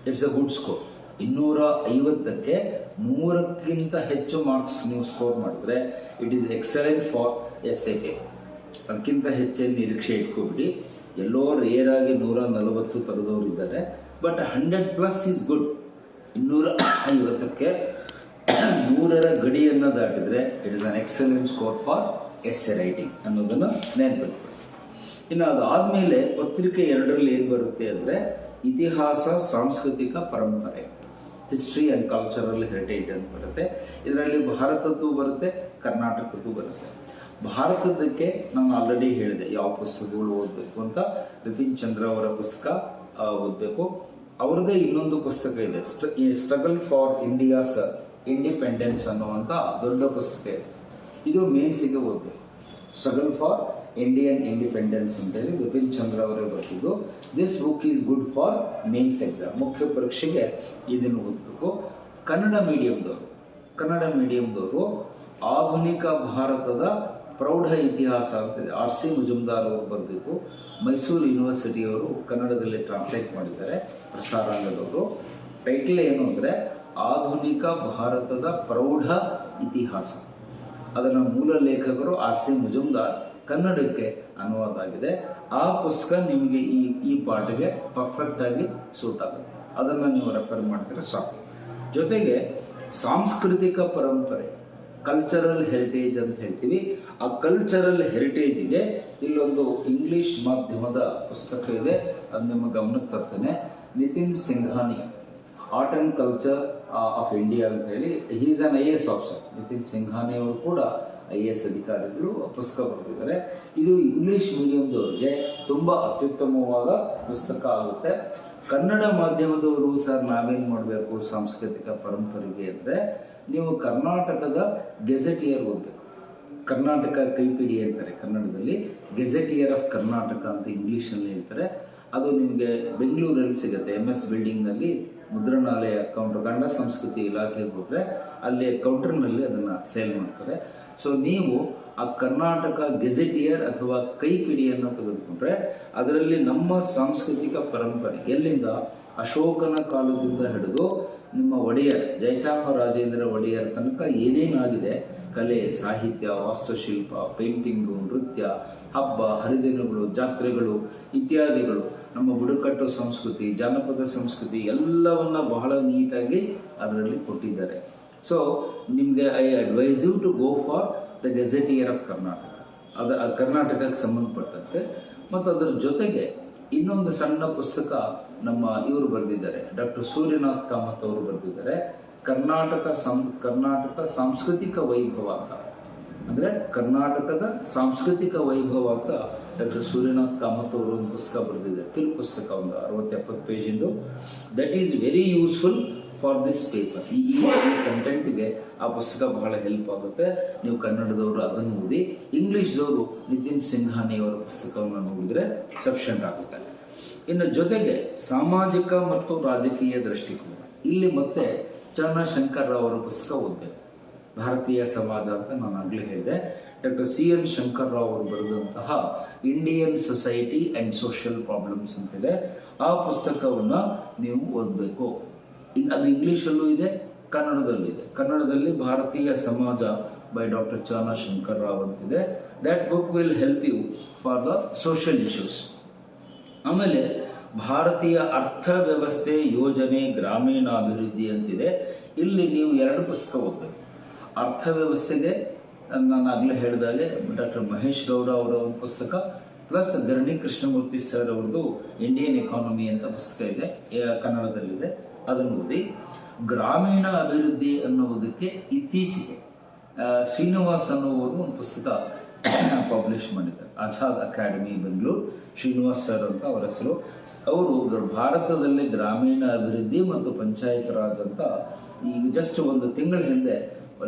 It's a good score. 250ಕ್ಕೆ 100ಕ್ಕಿಂತ ಹೆಚ್ಚು ಮಾರ್ಕ್ಸ್ ನೀವು ಸ್ಕೋರ್ ಮಾಡಿದ್ರೆ it is excellent for essay paper. ಅದಕ್ಕಿಂತ ಹೆಚ್ಚೇನು ನಿರೀಕ್ಷೆ ಇಟ್ಕೊಬಿಡಿ. ಎಲ್ಲೋ ರೇರಾಗಿ 140 ತೆಗೆದವರು ಇದ್ದಾರೆ, ಬಟ್ 100+ ಈಸ್ ಗುಡ್. 250ಕ್ಕೆ 100ರ ಗಡಿಯನ್ನು ದಾಟಿದರೆ it is an excellent score for essay writing ಅನ್ನೋದನ್ನು ನೆನಪಿಟ್ಕೊಳ್ಳಿ. ಇನ್ನು ಅದಾದಮೇಲೆ ಪತ್ರಿಕೆ 2ರಲ್ಲಿ ಏನು ಬರುತ್ತೆ ಅಂದರೆ, ಇತಿಹಾಸ, ಸಾಂಸ್ಕೃತಿಕ ಪರಂಪರೆ, ಹಿಸ್ಟ್ರಿ ಆ್ಯಂಡ್ ಕಲ್ಚರಲ್ ಹೆರಿಟೇಜ್ ಅಂತ ಬರುತ್ತೆ. ಇದರಲ್ಲಿ ಭಾರತದ್ದು ಬರುತ್ತೆ, ಕರ್ನಾಟಕದ್ದು ಬರುತ್ತೆ. ಭಾರತದಕ್ಕೆ ನಾನು ಆಲ್ರೆಡಿ ಹೇಳಿದೆ ಯಾವ ಪುಸ್ತಕಗಳು ಓದಬೇಕು ಅಂತ. ಬಿಪಿನ್ ಚಂದ್ರ ಅವರ ಪುಸ್ತಕ ಓದಬೇಕು. ಅವ್ರದ್ದೇ ಇನ್ನೊಂದು ಪುಸ್ತಕ ಇದೆ, ಸ್ಟ್ರಗಲ್ ಫಾರ್ ಇಂಡಿಯಾಸ್ ಇಂಡಿಪೆಂಡೆನ್ಸ್ ಅನ್ನುವಂಥ ದೊಡ್ಡ ಪುಸ್ತಕ ಇದೆ. ಇದು ಮೇನ್ಸಿಗೆ ಓದಬೇಕು. ಸ್ಟ್ರಗಲ್ ಫಾರ್ ಇಂಡಿಯನ್ ಇಂಡಿಪೆಂಡೆನ್ಸ್ ಅಂತೇಳಿ ಬಿಪಿನ್ ಚಂದ್ರ ಅವರೇ ಬರ್ತಿದ್ದು. This book is good for mains exam, ಮುಖ್ಯ ಪರೀಕ್ಷೆಗೆ ಇದನ್ನು ಓದಬೇಕು. ಕನ್ನಡ ಮೀಡಿಯಮ್ದವರು ಆಧುನಿಕ ಭಾರತದ ಪ್ರೌಢ ಇತಿಹಾಸ ಅಂತಿದೆ. R.C. ಮುಜುಮ್ದಾರ್ ಅವರು ಬರೆದಿದ್ದು, ಮೈಸೂರು ಯೂನಿವರ್ಸಿಟಿಯವರು ಕನ್ನಡದಲ್ಲಿ ಟ್ರಾನ್ಸ್ಲೇಟ್ ಮಾಡಿದ್ದಾರೆ, ಪ್ರಸಾರಾಂಗದವರು. ಟೈಟಲ್ ಏನು ಅಂದರೆ ಆಧುನಿಕ ಭಾರತದ ಪ್ರೌಢ ಇತಿಹಾಸ. ಅದರ ಮೂಲ ಲೇಖಕರು R.C. ಮುಜುಮ್ದಾರ್, ಕನ್ನಡಕ್ಕೆ ಅನುವಾದ ಆಗಿದೆ. ಆ ಪುಸ್ತಕ ನಿಮಗೆ ಈ ಪಾಠಗೆ ಪರ್ಫೆಕ್ಟಾಗಿ ಸೂಟ್ ಆಗುತ್ತೆ. ಅದನ್ನು ನೀವು ರೆಫರ್ ಮಾಡ್ತೀರ ಸಾಕು. ಜೊತೆಗೆ ಸಾಂಸ್ಕೃತಿಕ ಪರಂಪರೆ, ಕಲ್ಚರಲ್ ಹೆರಿಟೇಜ್ ಅಂತ ಹೇಳ್ತೀವಿ. ಆ ಕಲ್ಚರಲ್ ಹೆರಿಟೇಜಿಗೆ ಇಲ್ಲೊಂದು ಇಂಗ್ಲಿಷ್ ಮಾಧ್ಯಮದ ಪುಸ್ತಕ ಇದೆ, ಅದು ನಿಮ್ಮ ಗಮನಕ್ಕೆ ತರ್ತೇನೆ. Nitin Singhania, art and culture of India ಅಂತ ಹೇಳಿ. He is an IAS officer. Nitin Singhania ಅವರು ಕೂಡ IAS ಅಧಿಕಾರಿಗಳು ಪುಸ್ತಕ ಬರೆದಿದ್ದಾರೆ. ಇದು ಇಂಗ್ಲಿಷ್ ಮೀಡಿಯಂದವರಿಗೆ ತುಂಬ ಅತ್ಯುತ್ತಮವಾದ ಪುಸ್ತಕ ಆಗುತ್ತೆ. ಕನ್ನಡ ಮಾಧ್ಯಮದವರು ಸರ್ ನಾವೇನು ಮಾಡಬೇಕು ಸಾಂಸ್ಕೃತಿಕ ಪರಂಪರೆಗೆ ಅಂದರೆ, ನೀವು ಕರ್ನಾಟಕದ ಗೆಜೆಟಿಯರ್ ಓದಬೇಕು. ಕರ್ನಾಟಕ ಕೈಪಿಡಿ ಅಂತಾರೆ ಕನ್ನಡದಲ್ಲಿ, ಗೆಜೆಟಿಯರ್ ಆಫ್ ಕರ್ನಾಟಕ ಅಂತ ಇಂಗ್ಲೀಷಲ್ಲಿ ಹೇಳ್ತಾರೆ. ಅದು ನಿಮಗೆ ಬೆಂಗಳೂರಲ್ಲಿ ಸಿಗುತ್ತೆ, MS ಬಿಲ್ಡಿಂಗ್ನಲ್ಲಿ ಮುದ್ರಣಾಲಯ ಕೌಂಟರ್, ಕನ್ನಡ ಸಂಸ್ಕೃತಿ ಇಲಾಖೆಗೆ ಹೋದರೆ ಅಲ್ಲಿ ಕೌಂಟರ್ನಲ್ಲಿ ಅದನ್ನು ಸೇಲ್ ಮಾಡ್ತಾರೆ. ಸೊ ನೀವು ಆ ಕರ್ನಾಟಕ ಗೆಜೆಟಿಯರ್ ಅಥವಾ ಕೈಪಿಡಿಯನ್ನು ತೆಗೆದುಕೊಂಡ್ರೆ ಅದರಲ್ಲಿ ನಮ್ಮ ಸಾಂಸ್ಕೃತಿಕ ಪರಂಪರೆ ಎಲ್ಲಿಂದ ಅಶೋಕನ ಕಾಲದಿಂದ ಹಿಡಿದು ನಿಮ್ಮ ಒಡೆಯರ್ ಜಯಚಾಮರಾಜೇಂದ್ರ ಒಡೆಯರ್ ತನಕ ಏನೇನಾಗಿದೆ, ಕಲೆ, ಸಾಹಿತ್ಯ, ವಾಸ್ತುಶಿಲ್ಪ, ಪೇಂಟಿಂಗು, ನೃತ್ಯ, ಹಬ್ಬ ಹರಿದಿನಗಳು, ಜಾತ್ರೆಗಳು ಇತ್ಯಾದಿಗಳು, ನಮ್ಮ ಬುಡಕಟ್ಟು ಸಂಸ್ಕೃತಿ, ಜಾನಪದ ಸಂಸ್ಕೃತಿ ಎಲ್ಲವನ್ನ ಬಹಳ ನೀಟಾಗಿ ಅದರಲ್ಲಿ ಕೊಟ್ಟಿದ್ದಾರೆ. ಸೊ ನಿಮಗೆ I advise you to go for the gazetteer of Karnataka, ಅದು ಕರ್ನಾಟಕಕ್ಕೆ ಸಂಬಂಧಪಟ್ಟಂತೆ. ಮತ್ತು ಅದರ ಜೊತೆಗೆ ಇನ್ನೊಂದು ಸಣ್ಣ ಪುಸ್ತಕ ನಮ್ಮ ಇವರು ಬರೆದಿದ್ದಾರೆ, ಡಾಕ್ಟರ್ ಸೂರ್ಯನಾಥ್ ಕಾಮತ್ ಅವರು ಬರೆದಿದ್ದಾರೆ, ಕರ್ನಾಟಕ ಸಾಂಸ್ಕೃತಿಕ ವೈಭವ ಅಂತ. ಅಂದರೆ ಕರ್ನಾಟಕದ ಸಾಂಸ್ಕೃತಿಕ ವೈಭವ ಅಂತ ಡಾಕ್ಟರ್ ಸೂರ್ಯನಾಥ್ ಕಾಮತ್ ಅವರು ಒಂದು ಪುಸ್ತಕ ಬರೆದಿದ್ದಾರೆ, ಕಿರು ಪುಸ್ತಕ, ಒಂದು 60-70 ಪೇಜಿಂದು. That is very useful for this paper. ಈ ಕಂಟೆಂಟ್ಗೆ ಆ ಪುಸ್ತಕ ಬಹಳ ಹೆಲ್ಪ್ ಆಗುತ್ತೆ. ನೀವು ಕನ್ನಡದವರು ಅದನ್ನು ಓದಿ, ಇಂಗ್ಲೀಷ್ದವರು ನಿತಿನ್ ಸಿಂಘಾನಿಯವರ ಪುಸ್ತಕವನ್ನು ನೋಡಿದರೆ ಸಫಿಷಿಯಂಟ್ ಆಗುತ್ತೆ. ಇನ್ನು ಜೊತೆಗೆ ಸಾಮಾಜಿಕ ಮತ್ತು ರಾಜಕೀಯ ದೃಷ್ಟಿಕೋನ, ಇಲ್ಲಿ ಮತ್ತೆ ಚ.ನ. ಶಂಕರ್ ರಾವ್ ಅವರ ಪುಸ್ತಕ ಓದಬೇಕು. ಭಾರತೀಯ ಸಮಾಜ ಅಂತ ನಾನು ಆಗಲೇ ಹೇಳಿದೆ. Doctor C.N. ಶಂಕರ್ ರಾವ್ ಅವರು ಬರೆದಂತಹ Indian society and social problems ಅಂತಿದೆ. ಆ ಪುಸ್ತಕವನ್ನು ನೀವು ಓದಬೇಕು. ಅದು ಇಂಗ್ಲೀಷಲ್ಲೂ ಇದೆ, ಕನ್ನಡದಲ್ಲೂ ಇದೆ. ಕನ್ನಡದಲ್ಲಿ ಭಾರತೀಯ ಸಮಾಜ ಬೈ ಡಾಕ್ಟರ್ ಚ.ನ. ಶಂಕರ್ ರಾವ್ ಅಂತಿದೆ. That book will help you for the social issues. ಆಮೇಲೆ ಭಾರತೀಯ ಅರ್ಥವ್ಯವಸ್ಥೆ ಯೋಜನೆ ಗ್ರಾಮೀಣಾಭಿವೃದ್ಧಿ ಅಂತಿದೆ. ಇಲ್ಲಿ ನೀವು 2 ಪುಸ್ತಕ ಓದಬೇಕು. ಅರ್ಥವ್ಯವಸ್ಥೆಗೆ ನಾನು ಆಗಲೇ ಹೇಳಿದಾಗೆ ಡಾಕ್ಟರ್ ಮಹೇಶ್ ಗೌಡ ಅವರ ಒಂದು ಪುಸ್ತಕ, ಪ್ಲಸ್ ಗರಣಿ ಕೃಷ್ಣಮೂರ್ತಿ ಸರ್ ಅವ್ರದ್ದು ಇಂಡಿಯನ್ ಎಕಾನಮಿ ಅಂತ ಪುಸ್ತಕ ಇದೆ, ಕನ್ನಡದಲ್ಲಿದೆ, ಅದನ್ನು ಓದಿ. ಗ್ರಾಮೀಣ ಅಭಿವೃದ್ಧಿ ಅನ್ನುವುದಕ್ಕೆ ಇತ್ತೀಚೆಗೆ ಶ್ರೀನಿವಾಸ್ ಅನ್ನುವರು ಒಂದು ಪುಸ್ತಕ ಪಬ್ಲಿಷ್ ಮಾಡಿದ್ದಾರೆ, ಆಜಾದ್ ಅಕಾಡೆಮಿ ಬೆಂಗಳೂರು, ಶ್ರೀನಿವಾಸ್ ಸರ್ ಅಂತ ಅವರ ಹೆಸರು. ಅವರು ಭಾರತದಲ್ಲಿ ಗ್ರಾಮೀಣ ಅಭಿವೃದ್ಧಿ ಮತ್ತು ಪಂಚಾಯತ್ ರಾಜ್ ಅಂತ ಈಗ ಜಸ್ಟ್ ಒಂದು ತಿಂಗಳ ಹಿಂದೆ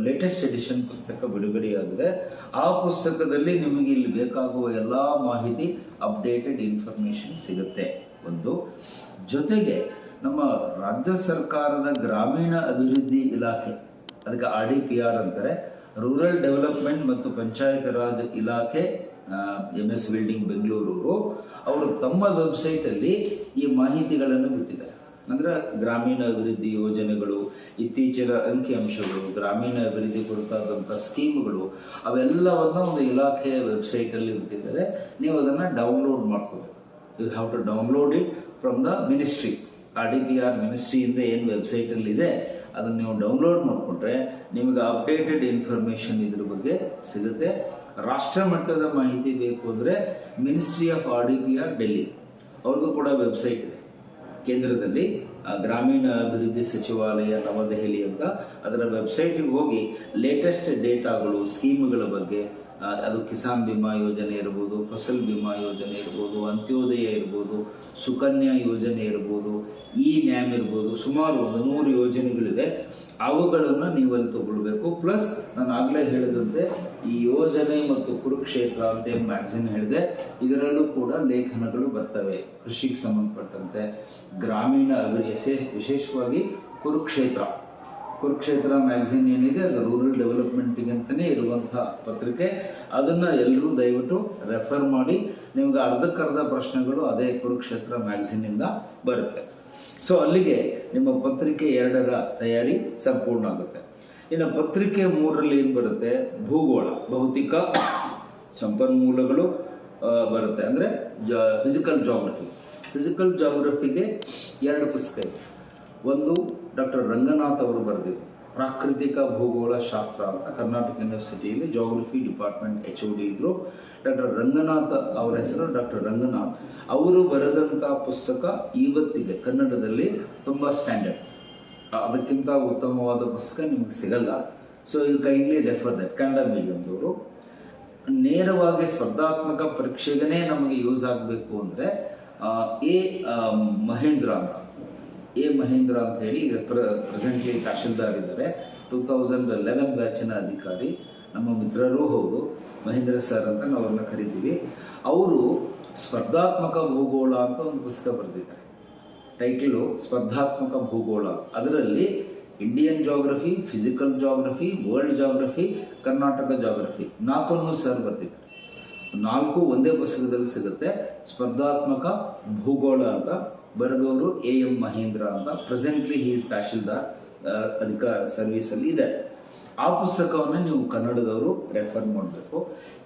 ಲೇಟೆಸ್ಟ್ ಎಡಿಷನ್ ಪುಸ್ತಕ ಬಿಡುಗಡೆಯಾಗಿದೆ. ಆ ಪುಸ್ತಕದಲ್ಲಿ ನಿಮಗೆ ಇಲ್ಲಿ ಬೇಕಾಗುವ ಎಲ್ಲ ಮಾಹಿತಿ, ಅಪ್ಡೇಟೆಡ್ ಇನ್ಫಾರ್ಮೇಷನ್ ಸಿಗುತ್ತೆ. ಒಂದು ಜೊತೆಗೆ ನಮ್ಮ ರಾಜ್ಯ ಸರ್ಕಾರದ ಗ್ರಾಮೀಣ ಅಭಿವೃದ್ಧಿ ಇಲಾಖೆ, ಅದಕ್ಕೆ RDPR ಅಂತಾರೆ, ರೂರಲ್ ಡೆವಲಪ್ಮೆಂಟ್ ಮತ್ತು ಪಂಚಾಯತ್ ರಾಜ್ ಇಲಾಖೆ, MS ಬಿಲ್ಡಿಂಗ್ ಬೆಂಗಳೂರು, ಅವರು ತಮ್ಮ ವೆಬ್ಸೈಟಲ್ಲಿ ಈ ಮಾಹಿತಿಗಳನ್ನು ಬಿಟ್ಟಿದ್ದಾರೆ. ಅಂದರೆ ಗ್ರಾಮೀಣ ಅಭಿವೃದ್ಧಿ ಯೋಜನೆಗಳು, ಇತ್ತೀಚಿನ ಅಂಕಿಅಂಶಗಳು, ಗ್ರಾಮೀಣ ಅಭಿವೃದ್ಧಿ ಕುರಿತಾದಂಥ ಸ್ಕೀಮ್ಗಳು, ಅವೆಲ್ಲವನ್ನು ಒಂದು ಇಲಾಖೆಯ ವೆಬ್ಸೈಟಲ್ಲಿ ಬಿಟ್ಟಿದ್ದಾರೆ. ನೀವು ಅದನ್ನು ಡೌನ್ಲೋಡ್ ಮಾಡ್ಕೋಬೇಕು. You have to download it from the ministry. RDPR ಮಿನಿಸ್ಟ್ರಿಯಿಂದ ಏನು ವೆಬ್ಸೈಟಲ್ಲಿ ಇದೆ ಅದನ್ನು ನೀವು ಡೌನ್ಲೋಡ್ ಮಾಡಿಕೊಂಡ್ರೆ ನಿಮಗೆ ಅಪ್ಡೇಟೆಡ್ ಇನ್ಫಾರ್ಮೇಷನ್ ಇದ್ರ ಬಗ್ಗೆ ಸಿಗುತ್ತೆ. ರಾಷ್ಟ್ರ ಮಟ್ಟದ ಮಾಹಿತಿ ಬೇಕು ಅಂದರೆ ಮಿನಿಸ್ಟ್ರಿ ಆಫ್ RDPR ಡೆಲ್ಲಿ ಅವ್ರಿಗೂ ಕೂಡ ವೆಬ್ಸೈಟ್ ಇದೆ. ಕೇಂದ್ರದಲ್ಲಿ ಗ್ರಾಮೀಣ ಅಭಿವೃದ್ಧಿ ಸಚಿವಾಲಯ ನವದೆಹಲಿ ಅಂತ, ಅದರ ವೆಬ್ಸೈಟಿಗೆ ಹೋಗಿ ಲೇಟೆಸ್ಟ್ ಡೇಟಾಗಳು, ಸ್ಕೀಮ್ಗಳ ಬಗ್ಗೆ, ಅದು ಕಿಸಾನ್ ಬಿಮಾ ಯೋಜನೆ ಇರ್ಬೋದು, ಫಸಲ್ ಬಿಮಾ ಯೋಜನೆ ಇರ್ಬೋದು, ಅಂತ್ಯೋದಯ ಇರ್ಬೋದು, ಸುಕನ್ಯಾ ಯೋಜನೆ ಇರ್ಬೋದು, ನ್ಯಾಮ್ ಇರ್ಬೋದು, ಸುಮಾರು 100 ಯೋಜನೆಗಳಿವೆ. ಅವುಗಳನ್ನು ನೀವಲ್ಲಿ ತಗೊಳ್ಬೇಕು. ಪ್ಲಸ್ ನಾನು ಆಗಲೇ ಹೇಳಿದಂತೆ ಈ ಯೋಜನೆ ಮತ್ತು ಕುರುಕ್ಷೇತ್ರ ಅಂತ ಏನು ಮ್ಯಾಗ್ಝಿನ್ ಹೇಳಿದೆ, ಇದರಲ್ಲೂ ಕೂಡ ಲೇಖನಗಳು ಬರ್ತವೆ ಕೃಷಿಗೆ ಸಂಬಂಧಪಟ್ಟಂತೆ. ಗ್ರಾಮೀಣ ವಿಶೇಷವಾಗಿ ಕುರುಕ್ಷೇತ್ರ ಕುರುಕ್ಷೇತ್ರ ಮ್ಯಾಗಝಿನ್ ಏನಿದೆ ಅದು ರೂರಲ್ ಡೆವಲಪ್ಮೆಂಟಿಗೆ ಅಂತಲೇ ಇರುವಂಥ ಪತ್ರಿಕೆ. ಅದನ್ನು ಎಲ್ಲರೂ ದಯವಿಟ್ಟು ರೆಫರ್ ಮಾಡಿ. ನಿಮ್ಗೆ ಅರ್ಧಕ್ಕರ್ಧ ಪ್ರಶ್ನೆಗಳು ಅದೇ ಕುರುಕ್ಷೇತ್ರ ಮ್ಯಾಗಝಿನ್ನಿಂದ ಬರುತ್ತೆ. ಸೊ ಅಲ್ಲಿಗೆ ನಿಮ್ಮ ಪತ್ರಿಕೆ 2ರ ತಯಾರಿ ಸಂಪೂರ್ಣ ಆಗುತ್ತೆ. ಇನ್ನು ಪತ್ರಿಕೆ 3ರಲ್ಲಿ ಏನು ಬರುತ್ತೆ? ಭೂಗೋಳ, ಭೌತಿಕ ಸಂಪನ್ಮೂಲಗಳು ಬರುತ್ತೆ. ಅಂದರೆ ಫಿಸಿಕಲ್ ಜಾಗ್ರಫಿ. ಫಿಸಿಕಲ್ ಜಾಗ್ರಫಿಗೆ 2 ಪುಸ್ತಕ ಇದೆ. ಒಂದು ಡಾಕ್ಟರ್ ರಂಗನಾಥ್ ಅವರು ಬರೆದಿದ್ದು ಪ್ರಾಕೃತಿಕ ಭೂಗೋಳ ಶಾಸ್ತ್ರ ಅಂತ, ಕರ್ನಾಟಕ ಯೂನಿವರ್ಸಿಟಿಯಲ್ಲಿ ಜಾಗ್ರಫಿ ಡಿಪಾರ್ಟ್ಮೆಂಟ್ HOD ಇದ್ದರು. ಡಾಕ್ಟರ್ ರಂಗನಾಥ್ ಅವರ ಹೆಸರು ಡಾಕ್ಟರ್ ರಂಗನಾಥ್. ಅವರು ಬರೆದಂಥ ಪುಸ್ತಕ ಇವತ್ತಿಗೆ ಕನ್ನಡದಲ್ಲಿ ತುಂಬ ಸ್ಟ್ಯಾಂಡರ್ಡ್. ಅದಕ್ಕಿಂತ ಉತ್ತಮವಾದ ಪುಸ್ತಕ ನಿಮಗೆ ಸಿಗಲ್ಲ. So you kindly refer that. Kannada ಮೀಡಿಯಮ್ದವರು ನೇರವಾಗಿ ಸ್ಪರ್ಧಾತ್ಮಕ ಪರೀಕ್ಷೆಗೇ ನಮಗೆ ಯೂಸ್ ಆಗಬೇಕು ಅಂದರೆ ಮಹೇಂದ್ರ ಅಂತ ಹೇಳಿ ಈಗ ಪ್ರೆಸೆಂಟ್ಲಿ ತಹಶೀಲ್ದಾರ್ ಇದ್ದಾರೆ. 2011 ಬ್ಯಾಚಿನ ಅಧಿಕಾರಿ, ನಮ್ಮ ಮಿತ್ರರೂ ಹೌದು. ಮಹೇಂದ್ರ ಸರ್ ಅಂತ ನಾವು ಅವ್ರನ್ನ ಕರಿತೀವಿ. ಅವರು ಸ್ಪರ್ಧಾತ್ಮಕ ಭೂಗೋಳ ಅಂತ ಒಂದು ಪುಸ್ತಕ ಬರೆದಿದ್ದಾರೆ. ಟೈಟಲು ಸ್ಪರ್ಧಾತ್ಮಕ ಭೂಗೋಳ. ಅದರಲ್ಲಿ Indian geography, physical geography, world geography, Karnataka geography 4 sir ಬರೆದಿದ್ದಾರೆ. 4 ಒಂದೇ ಪುಸ್ತಕದಲ್ಲಿ ಸಿಗುತ್ತೆ. ಸ್ಪರ್ಧಾತ್ಮಕ ಭೂಗೋಳ ಅಂತ ಬರೆದವರು AM ಮಹೇಂದ್ರ ಅಂತ. ಪ್ರೆಸೆಂಟ್ಲಿ ಹಿ ಈಸ್ ತಹಶೀಲ್ದಾರ್ ಸರ್ವಿಸಲ್ಲಿ ಇದೆ. ಆ ಪುಸ್ತಕವನ್ನು ನೀವು ಕನ್ನಡದವರು ರೆಫರ್ ಮಾಡಬೇಕು.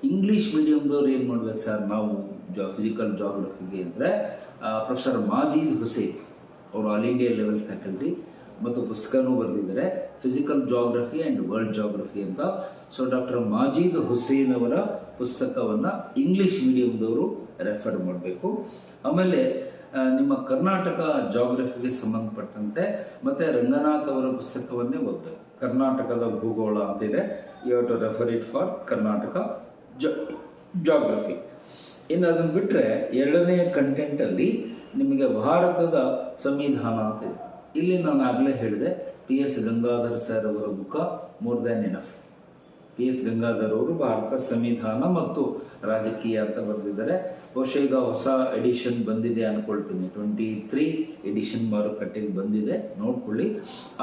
ಇಂಗ್ಲೀಷ್ ಮೀಡಿಯಮ್ದವ್ರು ಏನು ಮಾಡ್ಬೇಕು ಸರ್ ನಾವು ಫಿಸಿಕಲ್ ಜಾಗ್ರಫಿಗೆ ಅಂದರೆ ಪ್ರೊಫೆಸರ್ ಮಾಜೀದ್ ಹುಸೇನ್ ಅವರು ಆಲ್ ಇಂಡಿಯಾ ಲೆವೆಲ್ ಫ್ಯಾಕಲ್ಟಿ ಮತ್ತು ಪುಸ್ತಕನೂ ಬರೆದಿದ್ದಾರೆ, physical geography and world geography ಅಂತ. ಸೊ ಡಾಕ್ಟರ್ ಮಾಜೀದ್ ಹುಸೇನ್ ಅವರ ಪುಸ್ತಕವನ್ನು ಇಂಗ್ಲೀಷ್ ಮೀಡಿಯಮ್ದವರು ರೆಫರ್ ಮಾಡಬೇಕು. ಆಮೇಲೆ ನಿಮ್ಮ ಕರ್ನಾಟಕ ಜಾಗ್ರಫಿಗೆ ಸಂಬಂಧಪಟ್ಟಂತೆ ಮತ್ತು ರಂಗನಾಥ್ ಅವರ ಪುಸ್ತಕವನ್ನೇ ಓದಬೇಕು. ಕರ್ನಾಟಕದ ಭೂಗೋಳ ಅಂತಿದೆ. You have to refer it for Karnataka geography. ಇನ್ನು ಅದನ್ನು ಬಿಟ್ಟರೆ 2ನೇ ಕಂಟೆಂಟಲ್ಲಿ ನಿಮಗೆ ಭಾರತದ ಸಂವಿಧಾನ ಅಂತಿದೆ. ಇಲ್ಲಿ ನಾನು ಆಗಲೇ ಹೇಳಿದೆ, PS ಗಂಗಾಧರ್ ಸರ್ ಅವರ ಬುಕ್ಕ more than enough. PS Gangadhar ಅವರು ಭಾರತ ಸಂವಿಧಾನ ಮತ್ತು ರಾಜಕೀಯ ಅಂತ ಬರೆದಿದ್ದಾರೆ. ಬಹುಶಃ ಈಗ ಹೊಸ ಎಡಿಷನ್ ಬಂದಿದೆ ಅಂದ್ಕೊಳ್ತೀನಿ, 23 ಎಡಿಷನ್ ಮಾರುಕಟ್ಟೆಗೆ ಬಂದಿದೆ, ನೋಡ್ಕೊಳ್ಳಿ.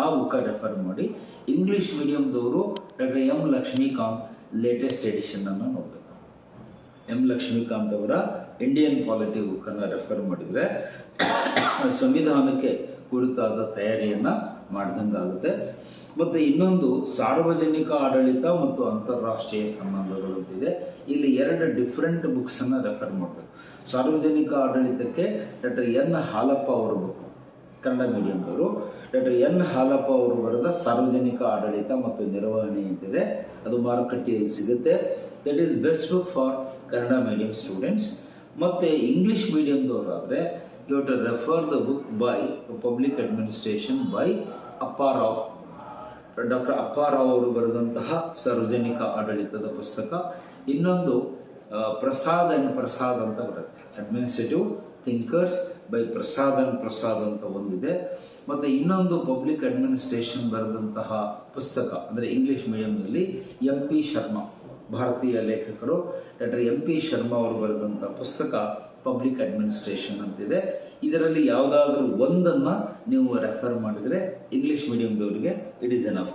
ಆ ಬುಕ್ಕ ರೆಫರ್ ಮಾಡಿ. ಇಂಗ್ಲೀಷ್ ಮೀಡಿಯಮ್ದವರು ಡಾಕ್ಟರ್ M ಲಕ್ಷ್ಮೀಕಾಂತ್ ಲೇಟೆಸ್ಟ್ ಎಡಿಷನನ್ನು ನೋಡಬೇಕು. M ಲಕ್ಷ್ಮೀಕಾಂತ್ ಅವರ ಇಂಡಿಯನ್ ಪಾಲಿಟಿ ಬುಕ್ಕನ್ನು ರೆಫರ್ ಮಾಡಿದರೆ ಸಂವಿಧಾನಕ್ಕೆ ಕುರಿತಾದ ತಯಾರಿಯನ್ನು ಮಾಡ್ದಂಗಾಗುತ್ತೆ. ಮತ್ತು ಇನ್ನೊಂದು ಸಾರ್ವಜನಿಕ ಆಡಳಿತ ಮತ್ತು ಅಂತಾರಾಷ್ಟ್ರೀಯ ಸಂಬಂಧಗಳು ಅಂತಿದೆ. ಇಲ್ಲಿ 2 ಡಿಫ್ರೆಂಟ್ ಬುಕ್ಸನ್ನು ರೆಫರ್ ಮಾಡಬೇಕು. ಸಾರ್ವಜನಿಕ ಆಡಳಿತಕ್ಕೆ ಡಾಕ್ಟರ್ N ಹಾಲಪ್ಪ ಅವರ ಬುಕ್, ಕನ್ನಡ ಮೀಡಿಯಮ್ದವರು. ಡಾಕ್ಟರ್ N ಹಾಲಪ್ಪ ಅವರು ಬರೆದ ಸಾರ್ವಜನಿಕ ಆಡಳಿತ ಮತ್ತು ನಿರ್ವಹಣೆ ಅಂತಿದೆ. ಅದು ಮಾರುಕಟ್ಟೆಯಲ್ಲಿ ಸಿಗುತ್ತೆ. That is best book for Kannada medium students. ಮತ್ತು ಇಂಗ್ಲೀಷ್ ಮೀಡಿಯಮ್ದವರಾದರೆ you have to refer the book by public administration by Apparao. Doctor Apparao ಅವರು ಬರೆದಂತಹ ಸಾರ್ವಜನಿಕ ಆಡಳಿತದ ಪುಸ್ತಕ. ಇನ್ನೊಂದು ಪ್ರಸಾದ್ ಅಂತ ಬರುತ್ತೆ, ಅಡ್ಮಿನಿಸ್ಟ್ರೇಟಿವ್ ಥಿಂಕರ್ಸ್ ಬೈ ಪ್ರಸಾದ್ ಅಂತ ಒಂದಿದೆ. ಮತ್ತು ಇನ್ನೊಂದು ಪಬ್ಲಿಕ್ ಅಡ್ಮಿನಿಸ್ಟ್ರೇಷನ್ ಬರೆದಂತಹ ಪುಸ್ತಕ ಅಂದರೆ ಇಂಗ್ಲೀಷ್ ಮೀಡಿಯಂನಲ್ಲಿ MP ಶರ್ಮಾ, ಭಾರತೀಯ ಲೇಖಕರು. ಡಾಕ್ಟರ್ MP ಶರ್ಮಾ ಅವರು ಬರೆದಂಥ ಪುಸ್ತಕ ಪಬ್ಲಿಕ್ ಅಡ್ಮಿನಿಸ್ಟ್ರೇಷನ್ ಅಂತಿದೆ. ಇದರಲ್ಲಿ ಯಾವುದಾದ್ರೂ ಒಂದನ್ನು ನೀವು ರೆಫರ್ ಮಾಡಿದರೆ ಇಂಗ್ಲೀಷ್ ಮೀಡಿಯಮ್ದವರಿಗೆ ಇಟ್ ಈಸ್ ಎನಫ್.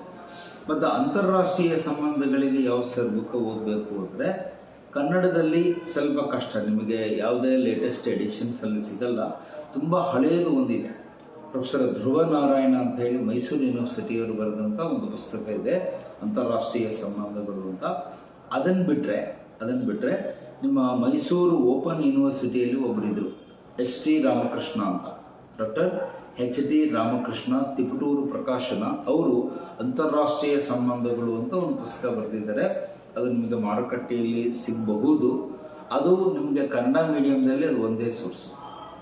ಮತ್ತು ಅಂತಾರಾಷ್ಟ್ರೀಯ ಸಂಬಂಧಗಳಿಗೆ ಯಾವ ಸರ್ ಬುಕ್ ಓದಬೇಕು ಅಂದರೆ ಕನ್ನಡದಲ್ಲಿ ಸ್ವಲ್ಪ ಕಷ್ಟ, ನಿಮಗೆ ಯಾವುದೇ ಲೇಟೆಸ್ಟ್ ಎಡಿಷನ್ಸಲ್ಲಿ ಸಿಗಲ್ಲ. ತುಂಬ ಹಳೆಯದು ಒಂದಿದೆ, ಪ್ರೊಫೆಸರ್ ಧ್ರುವ ನಾರಾಯಣ ಅಂತ ಹೇಳಿ ಮೈಸೂರು ಯೂನಿವರ್ಸಿಟಿಯವರು ಬರೆದಂಥ ಒಂದು ಪುಸ್ತಕ ಇದೆ, ಅಂತಾರಾಷ್ಟ್ರೀಯ ಸಂಬಂಧಗಳು ಅಂತ. ಅದನ್ನು ಬಿಟ್ಟರೆ ನಿಮ್ಮ ಮೈಸೂರು ಓಪನ್ ಯೂನಿವರ್ಸಿಟಿಯಲ್ಲಿ ಒಬ್ಬರಿದ್ದರು, HT ರಾಮಕೃಷ್ಣ ಅಂತ, ಡಾಕ್ಟರ್ HT ರಾಮಕೃಷ್ಣ, ತಿಪಟೂರು ಪ್ರಕಾಶನ. ಅವರು ಅಂತಾರಾಷ್ಟ್ರೀಯ ಸಂಬಂಧಗಳು ಅಂತ ಒಂದು ಪುಸ್ತಕ ಬರೆದಿದ್ದಾರೆ. ಅದು ನಿಮಗೆ ಮಾರುಕಟ್ಟೆಯಲ್ಲಿ ಸಿಗಬಹುದು. ಅದು ನಿಮಗೆ ಕನ್ನಡ ಮೀಡಿಯಮ್ದಲ್ಲಿ ಅದು ಒಂದೇ ಸೋರ್ಸು,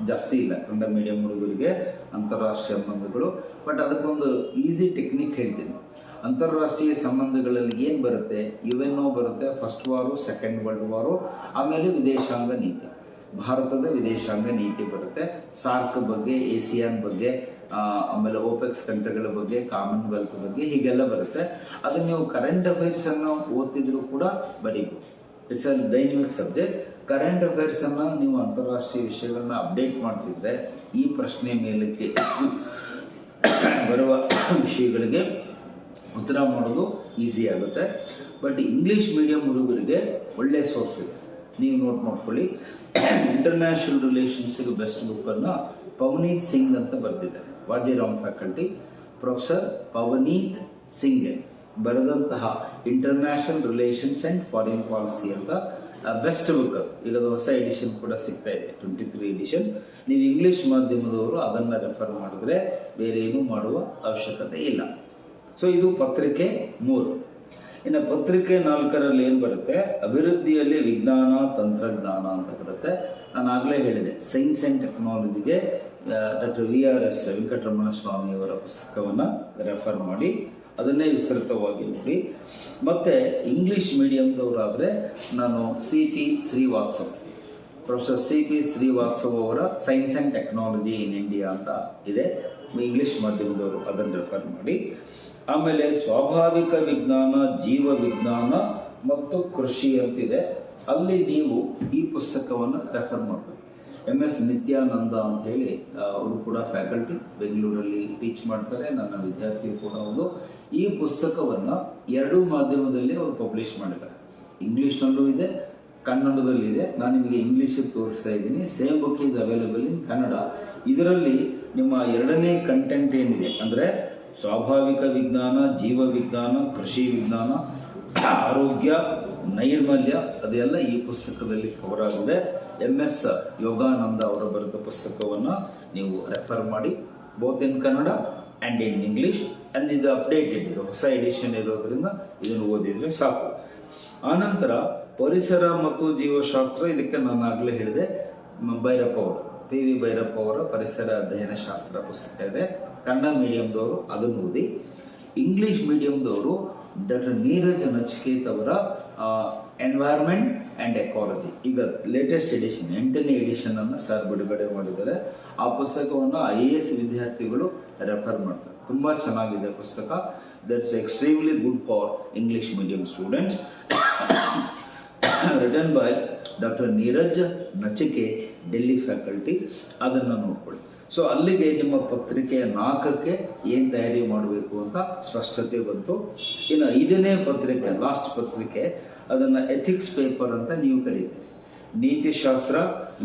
ಜಾಸ್ತಿ ಇಲ್ಲ ಕನ್ನಡ ಮೀಡಿಯಂ ಹುಡುಗರಿಗೆ ಅಂತಾರಾಷ್ಟ್ರೀಯ ಸಂಬಂಧಗಳು. ಬಟ್ ಅದಕ್ಕೊಂದು ಈಸಿ ಟೆಕ್ನಿಕ್ ಹೇಳ್ತೀನಿ. ಅಂತಾರಾಷ್ಟ್ರೀಯ ಸಂಬಂಧಗಳಲ್ಲಿ ಏನು ಬರುತ್ತೆ? UNO ಬರುತ್ತೆ, ಫಸ್ಟ್ ವಾರು, ಸೆಕೆಂಡ್ ವರ್ಲ್ಡ್ ವಾರು, ಆಮೇಲೆ ವಿದೇಶಾಂಗ ನೀತಿ, ಭಾರತದ ವಿದೇಶಾಂಗ ನೀತಿ ಬರುತ್ತೆ, ಸಾರ್ಕ್ ಬಗ್ಗೆ, ASEAN ಬಗ್ಗೆ, ಆಮೇಲೆ OPEC ಕಂಟ್ರಿಗಳ ಬಗ್ಗೆ, ಕಾಮನ್ವೆಲ್ತ್ ಬಗ್ಗೆ, ಹೀಗೆಲ್ಲ ಬರುತ್ತೆ. ಅದನ್ನು ನೀವು ಕರೆಂಟ್ ಅಫೇರ್ಸನ್ನು ಓದ್ತಿದ್ರು ಕೂಡ ಬರೀಬೋದು. It's a dynamic subject. Current ಅಫೇರ್ಸನ್ನು ನೀವು ಅಂತಾರಾಷ್ಟ್ರೀಯ ವಿಷಯಗಳನ್ನ ಅಪ್ಡೇಟ್ ಮಾಡ್ತಿದ್ರೆ ಈ ಪ್ರಶ್ನೆ ಮೇಲಕ್ಕೆ ಬರುವ ವಿಷಯಗಳಿಗೆ ಉತ್ತರ ಮಾಡೋದು ಈಸಿ ಆಗುತ್ತೆ. ಬಟ್ ಇಂಗ್ಲೀಷ್ ಮೀಡಿಯಂ ಹುಡುಗರಿಗೆ ಒಳ್ಳೆ ಸೋರ್ಸ್ ಇದೆ, ನೀವು ನೋಟ್ ಮಾಡ್ಕೊಳ್ಳಿ. ಇಂಟರ್ನ್ಯಾಷನಲ್ ರಿಲೇಷನ್ಸ್ಗೆ ಬೆಸ್ಟ್ ಬುಕ್ಕನ್ನು ಪವನೀತ್ ಸಿಂಗ್ ಅಂತ ಬರೆದಿದ್ದಾರೆ, ವಾಜಿರಾಮ್ ಫ್ಯಾಕಲ್ಟಿ, ಪ್ರೊಫೆಸರ್ ಪವನೀತ್ ಸಿಂಗ್ ಬರೆದಂತಹ international relations and foreign policy ಅಂತ ಬೆಸ್ಟ್ ಬುಕ್. ಈಗ ಅದು ಹೊಸ ಎಡಿಷನ್ ಕೂಡ ಸಿಗ್ತಾ ಇದೆ, 23 ಎಡಿಷನ್. ನೀವು ಇಂಗ್ಲೀಷ್ ಮಾಧ್ಯಮದವರು ಅದನ್ನು ರೆಫರ್ ಮಾಡಿದ್ರೆ ಬೇರೆ ಏನೂ ಮಾಡುವ ಅವಶ್ಯಕತೆ ಇಲ್ಲ. ಸೊ ಇದು ಪತ್ರಿಕೆ 3. ಇನ್ನು ಪತ್ರಿಕೆ 4ರಲ್ಲಿ ಏನು ಬರುತ್ತೆ, ಅಭಿವೃದ್ಧಿಯಲ್ಲಿ ವಿಜ್ಞಾನ ತಂತ್ರಜ್ಞಾನ ಅಂತ ಬರುತ್ತೆ. ನಾನು ಆಗಲೇ ಹೇಳಿದೆ, ಸೈನ್ಸ್ ಆ್ಯಂಡ್ ಟೆಕ್ನಾಲಜಿಗೆ ಡಾಕ್ಟರ್ VRS ವೆಂಕಟರಮಣ ಸ್ವಾಮಿಯವರ ಪುಸ್ತಕವನ್ನು ರೆಫರ್ ಮಾಡಿ ಅದನ್ನೇ ವಿಸ್ತೃತವಾಗಿ ನೋಡಿ. ಮತ್ತು ಇಂಗ್ಲೀಷ್ ಮೀಡಿಯಮ್ದವರಾದರೆ ನಾನು CP Srivastav, professor CP Srivastav ಅವರ science and technology in India ಅಂತ ಇದೆ, ಇಂಗ್ಲೀಷ್ ಮಾಧ್ಯಮದವರು ಅದನ್ನು ರೆಫರ್ ಮಾಡಿ. ಆಮೇಲೆ ಸ್ವಾಭಾವಿಕ ವಿಜ್ಞಾನ, ಜೀವ ವಿಜ್ಞಾನ ಮತ್ತು ಕೃಷಿ ಅಂತಿದೆ, ಅಲ್ಲಿ ನೀವು ಈ ಪುಸ್ತಕವನ್ನು ರೆಫರ್ ಮಾಡಬೇಕು. MS ನಿತ್ಯಾನಂದ ಅಂತ ಹೇಳಿ ಅವರು ಕೂಡ ಫ್ಯಾಕಲ್ಟಿ, ಬೆಂಗಳೂರಲ್ಲಿ ಟೀಚ್ ಮಾಡ್ತಾರೆ, ನನ್ನ ವಿದ್ಯಾರ್ಥಿಯು ಕೂಡ ಹೌದು. ಈ ಪುಸ್ತಕವನ್ನು 2 ಮಾಧ್ಯಮದಲ್ಲಿ ಅವರು ಪಬ್ಲಿಷ್ ಮಾಡಿದ್ದಾರೆ, ಇಂಗ್ಲೀಷ್ನಲ್ಲೂ ಇದೆ, ಕನ್ನಡದಲ್ಲಿದೆ. ನಾನು ನಿಮಗೆ ಇಂಗ್ಲೀಷಿಗೆ ತೋರಿಸ್ತಾ ಇದ್ದೀನಿ. Same book is available in Kannada. ಇದರಲ್ಲಿ ನಿಮ್ಮ 2ನೇ ಕಂಟೆಂಟ್ ಏನಿದೆ ಅಂದರೆ ಸ್ವಾಭಾವಿಕ ವಿಜ್ಞಾನ, ಜೀವ ವಿಜ್ಞಾನ, ಕೃಷಿ ವಿಜ್ಞಾನ, ಆರೋಗ್ಯ, ನೈರ್ಮಲ್ಯ, ಅದೆಲ್ಲ ಈ ಪುಸ್ತಕದಲ್ಲಿ ಕವರ್ ಆಗಿದೆ. MS ಯೋಗಾನಂದ ಅವರ ಬರೆದ ಪುಸ್ತಕವನ್ನು ನೀವು ರೆಫರ್ ಮಾಡಿ, both in Kannada and in English. And ಇದು ಅಪ್ಡೇಟೆಡ್, ಇದು ಹೊಸ ಎಡಿಷನ್ ಇರೋದ್ರಿಂದ ಇದನ್ನು ಓದಿದರೆ ಸಾಕು. ಆನಂತರ ಪರಿಸರ ಮತ್ತು ಜೀವಶಾಸ್ತ್ರ, ಇದಕ್ಕೆ ನಾನು ಆಗಲೇ ಹೇಳಿದೆ, ಭೈರಪ್ಪ ಅವರು, PV ಭೈರಪ್ಪ ಅವರ ಪರಿಸರ ಅಧ್ಯಯನ ಶಾಸ್ತ್ರ ಪುಸ್ತಕ ಇದೆ. ಕನ್ನಡ ಮೀಡಿಯಮ್ದವರು ಅದನ್ನು ಓದಿ. ಇಂಗ್ಲೀಷ್ ಮೀಡಿಯಮ್ದವರು ಡಾಕ್ಟರ್ ನೀರಜ್ ನಚಿಕೇತ್ ಅವರ ಎನ್ವೈರ್ಮೆಂಟ್ ಆ್ಯಂಡ್ ಎಕಾಲಜಿ, ಈಗ ಲೇಟೆಸ್ಟ್ ಎಡಿಷನ್ 8ನೇ ಎಡಿಷನನ್ನು ಸರ್ ಬಿಡುಗಡೆ ಮಾಡಿದ್ದಾರೆ. ಆ ಪುಸ್ತಕವನ್ನು IAS ವಿದ್ಯಾರ್ಥಿಗಳು ರೆಫರ್ ಮಾಡ್ತಾರೆ, ತುಂಬ ಚೆನ್ನಾಗಿದೆ ಪುಸ್ತಕ. That's extremely good for English medium students. Written by doctor Neeraj Nachiket, Delhi faculty. ಅದನ್ನು ನೋಡ್ಕೊಳ್ಳಿ. ಸೊ ಅಲ್ಲಿಗೆ ನಿಮ್ಮ ಪತ್ರಿಕೆಯ 4ಕ್ಕೆ ಏನು ತಯಾರಿ ಮಾಡಬೇಕು ಅಂತ ಸ್ಪಷ್ಟತೆ ಬಂತು. ಇನ್ನು 5ನೇ ಪತ್ರಿಕೆ, ಲಾಸ್ಟ್ ಪತ್ರಿಕೆ, ಅದನ್ನು ಎಥಿಕ್ಸ್ ಪೇಪರ್ ಅಂತ ನೀವು ಕರೀತೀರಿ. ನೀತಿಶಾಸ್ತ್ರ,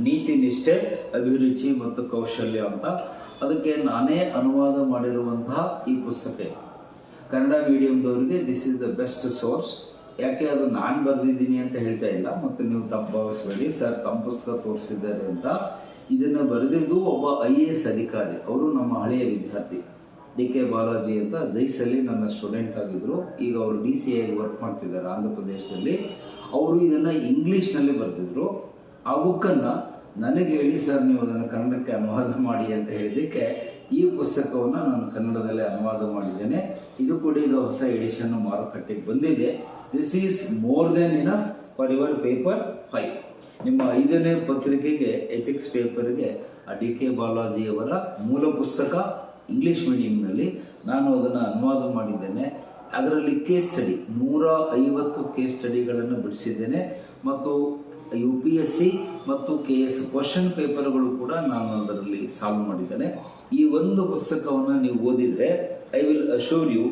ನೀತಿ ನಿಷ್ಠೆ, ಅಭಿರುಚಿ ಮತ್ತು ಕೌಶಲ್ಯ ಅಂತ. ಅದಕ್ಕೆ ನಾನೇ ಅನುವಾದ ಮಾಡಿರುವಂತಹ ಈ ಪುಸ್ತಕ ಕನ್ನಡ ಮೀಡಿಯಮ್ದವರಿಗೆ this is the best source. ಯಾಕೆ ಅದು ನಾನು ಬರೆದಿದ್ದೀನಿ ಅಂತ ಹೇಳ್ತಾ ಇಲ್ಲ, ಮತ್ತು ನೀವು ತಪ್ಪು ಭಾವಿಸ್ಬೇಡಿ, ಸರ್ ತಮ್ಮ ಪುಸ್ತಕ ತೋರಿಸಿದ್ದಾರೆ ಅಂತ. ಇದನ್ನು ಬರೆದಿದ್ದು ಒಬ್ಬ IAS ಅಧಿಕಾರಿ, ಅವರು ನಮ್ಮ ಹಳೆಯ ವಿದ್ಯಾರ್ಥಿ DK ಬಾಲಾಜಿ ಅಂತ, ಜೈಸಲ್ಲಿ ನನ್ನ ಸ್ಟೂಡೆಂಟ್ ಆಗಿದ್ದರು. ಈಗ ಅವರು DCI ವರ್ಕ್ ಮಾಡ್ತಿದ್ದಾರೆ ಆಂಧ್ರ ಪ್ರದೇಶದಲ್ಲಿ. ಅವರು ಇದನ್ನು ಇಂಗ್ಲೀಷ್ನಲ್ಲಿ ಬರೆದಿದ್ರು. ಆ ಬುಕ್ಕನ್ನು ನನಗೆ ಹೇಳಿ, ಸರ್ ನೀವು ಅದನ್ನು ಕನ್ನಡಕ್ಕೆ ಅನುವಾದ ಮಾಡಿ ಅಂತ ಹೇಳಿದ್ದಕ್ಕೆ ಈ ಪುಸ್ತಕವನ್ನು ನಾನು ಕನ್ನಡದಲ್ಲೇ ಅನುವಾದ ಮಾಡಿದ್ದೇನೆ. ಇದು ಕೂಡ ಈಗ ಹೊಸ ಎಡಿಷನ್ ಮಾರುಕಟ್ಟೆಗೆ ಬಂದಿದೆ. This is more then enough for your paper 5. ನಿಮ್ಮ 5ನೇ ಪತ್ರಿಕೆಗೆ ಎಥಿಕ್ಸ್ ಪೇಪರ್ಗೆ DK ಬಾಲಾಜಿಯವರ ಮೂಲ ಪುಸ್ತಕ ಇಂಗ್ಲೀಷ್ ಮೀಡಿಯಂನಲ್ಲಿ ನಾನು ಅದನ್ನು ಅನುವಾದ ಮಾಡಿದ್ದೇನೆ. ಅದರಲ್ಲಿ ಕೇಸ್ ಸ್ಟಡಿ 150 ಕೇಸ್ ಸ್ಟಡಿಗಳನ್ನು ಬಿಡಿಸಿದ್ದೇನೆ, ಮತ್ತು UPSC ಮತ್ತು KS ಕ್ವಶನ್ ಪೇಪರ್ಗಳು ಕೂಡ ನಾನು ಅದರಲ್ಲಿ ಸಾಲ್ವ್ ಮಾಡಿದ್ದೇನೆ. ಈ ಒಂದು ಪುಸ್ತಕವನ್ನು ನೀವು ಓದಿದರೆ ಐ ವಿಲ್ ಅಶ್ಯೂರ್ ಯು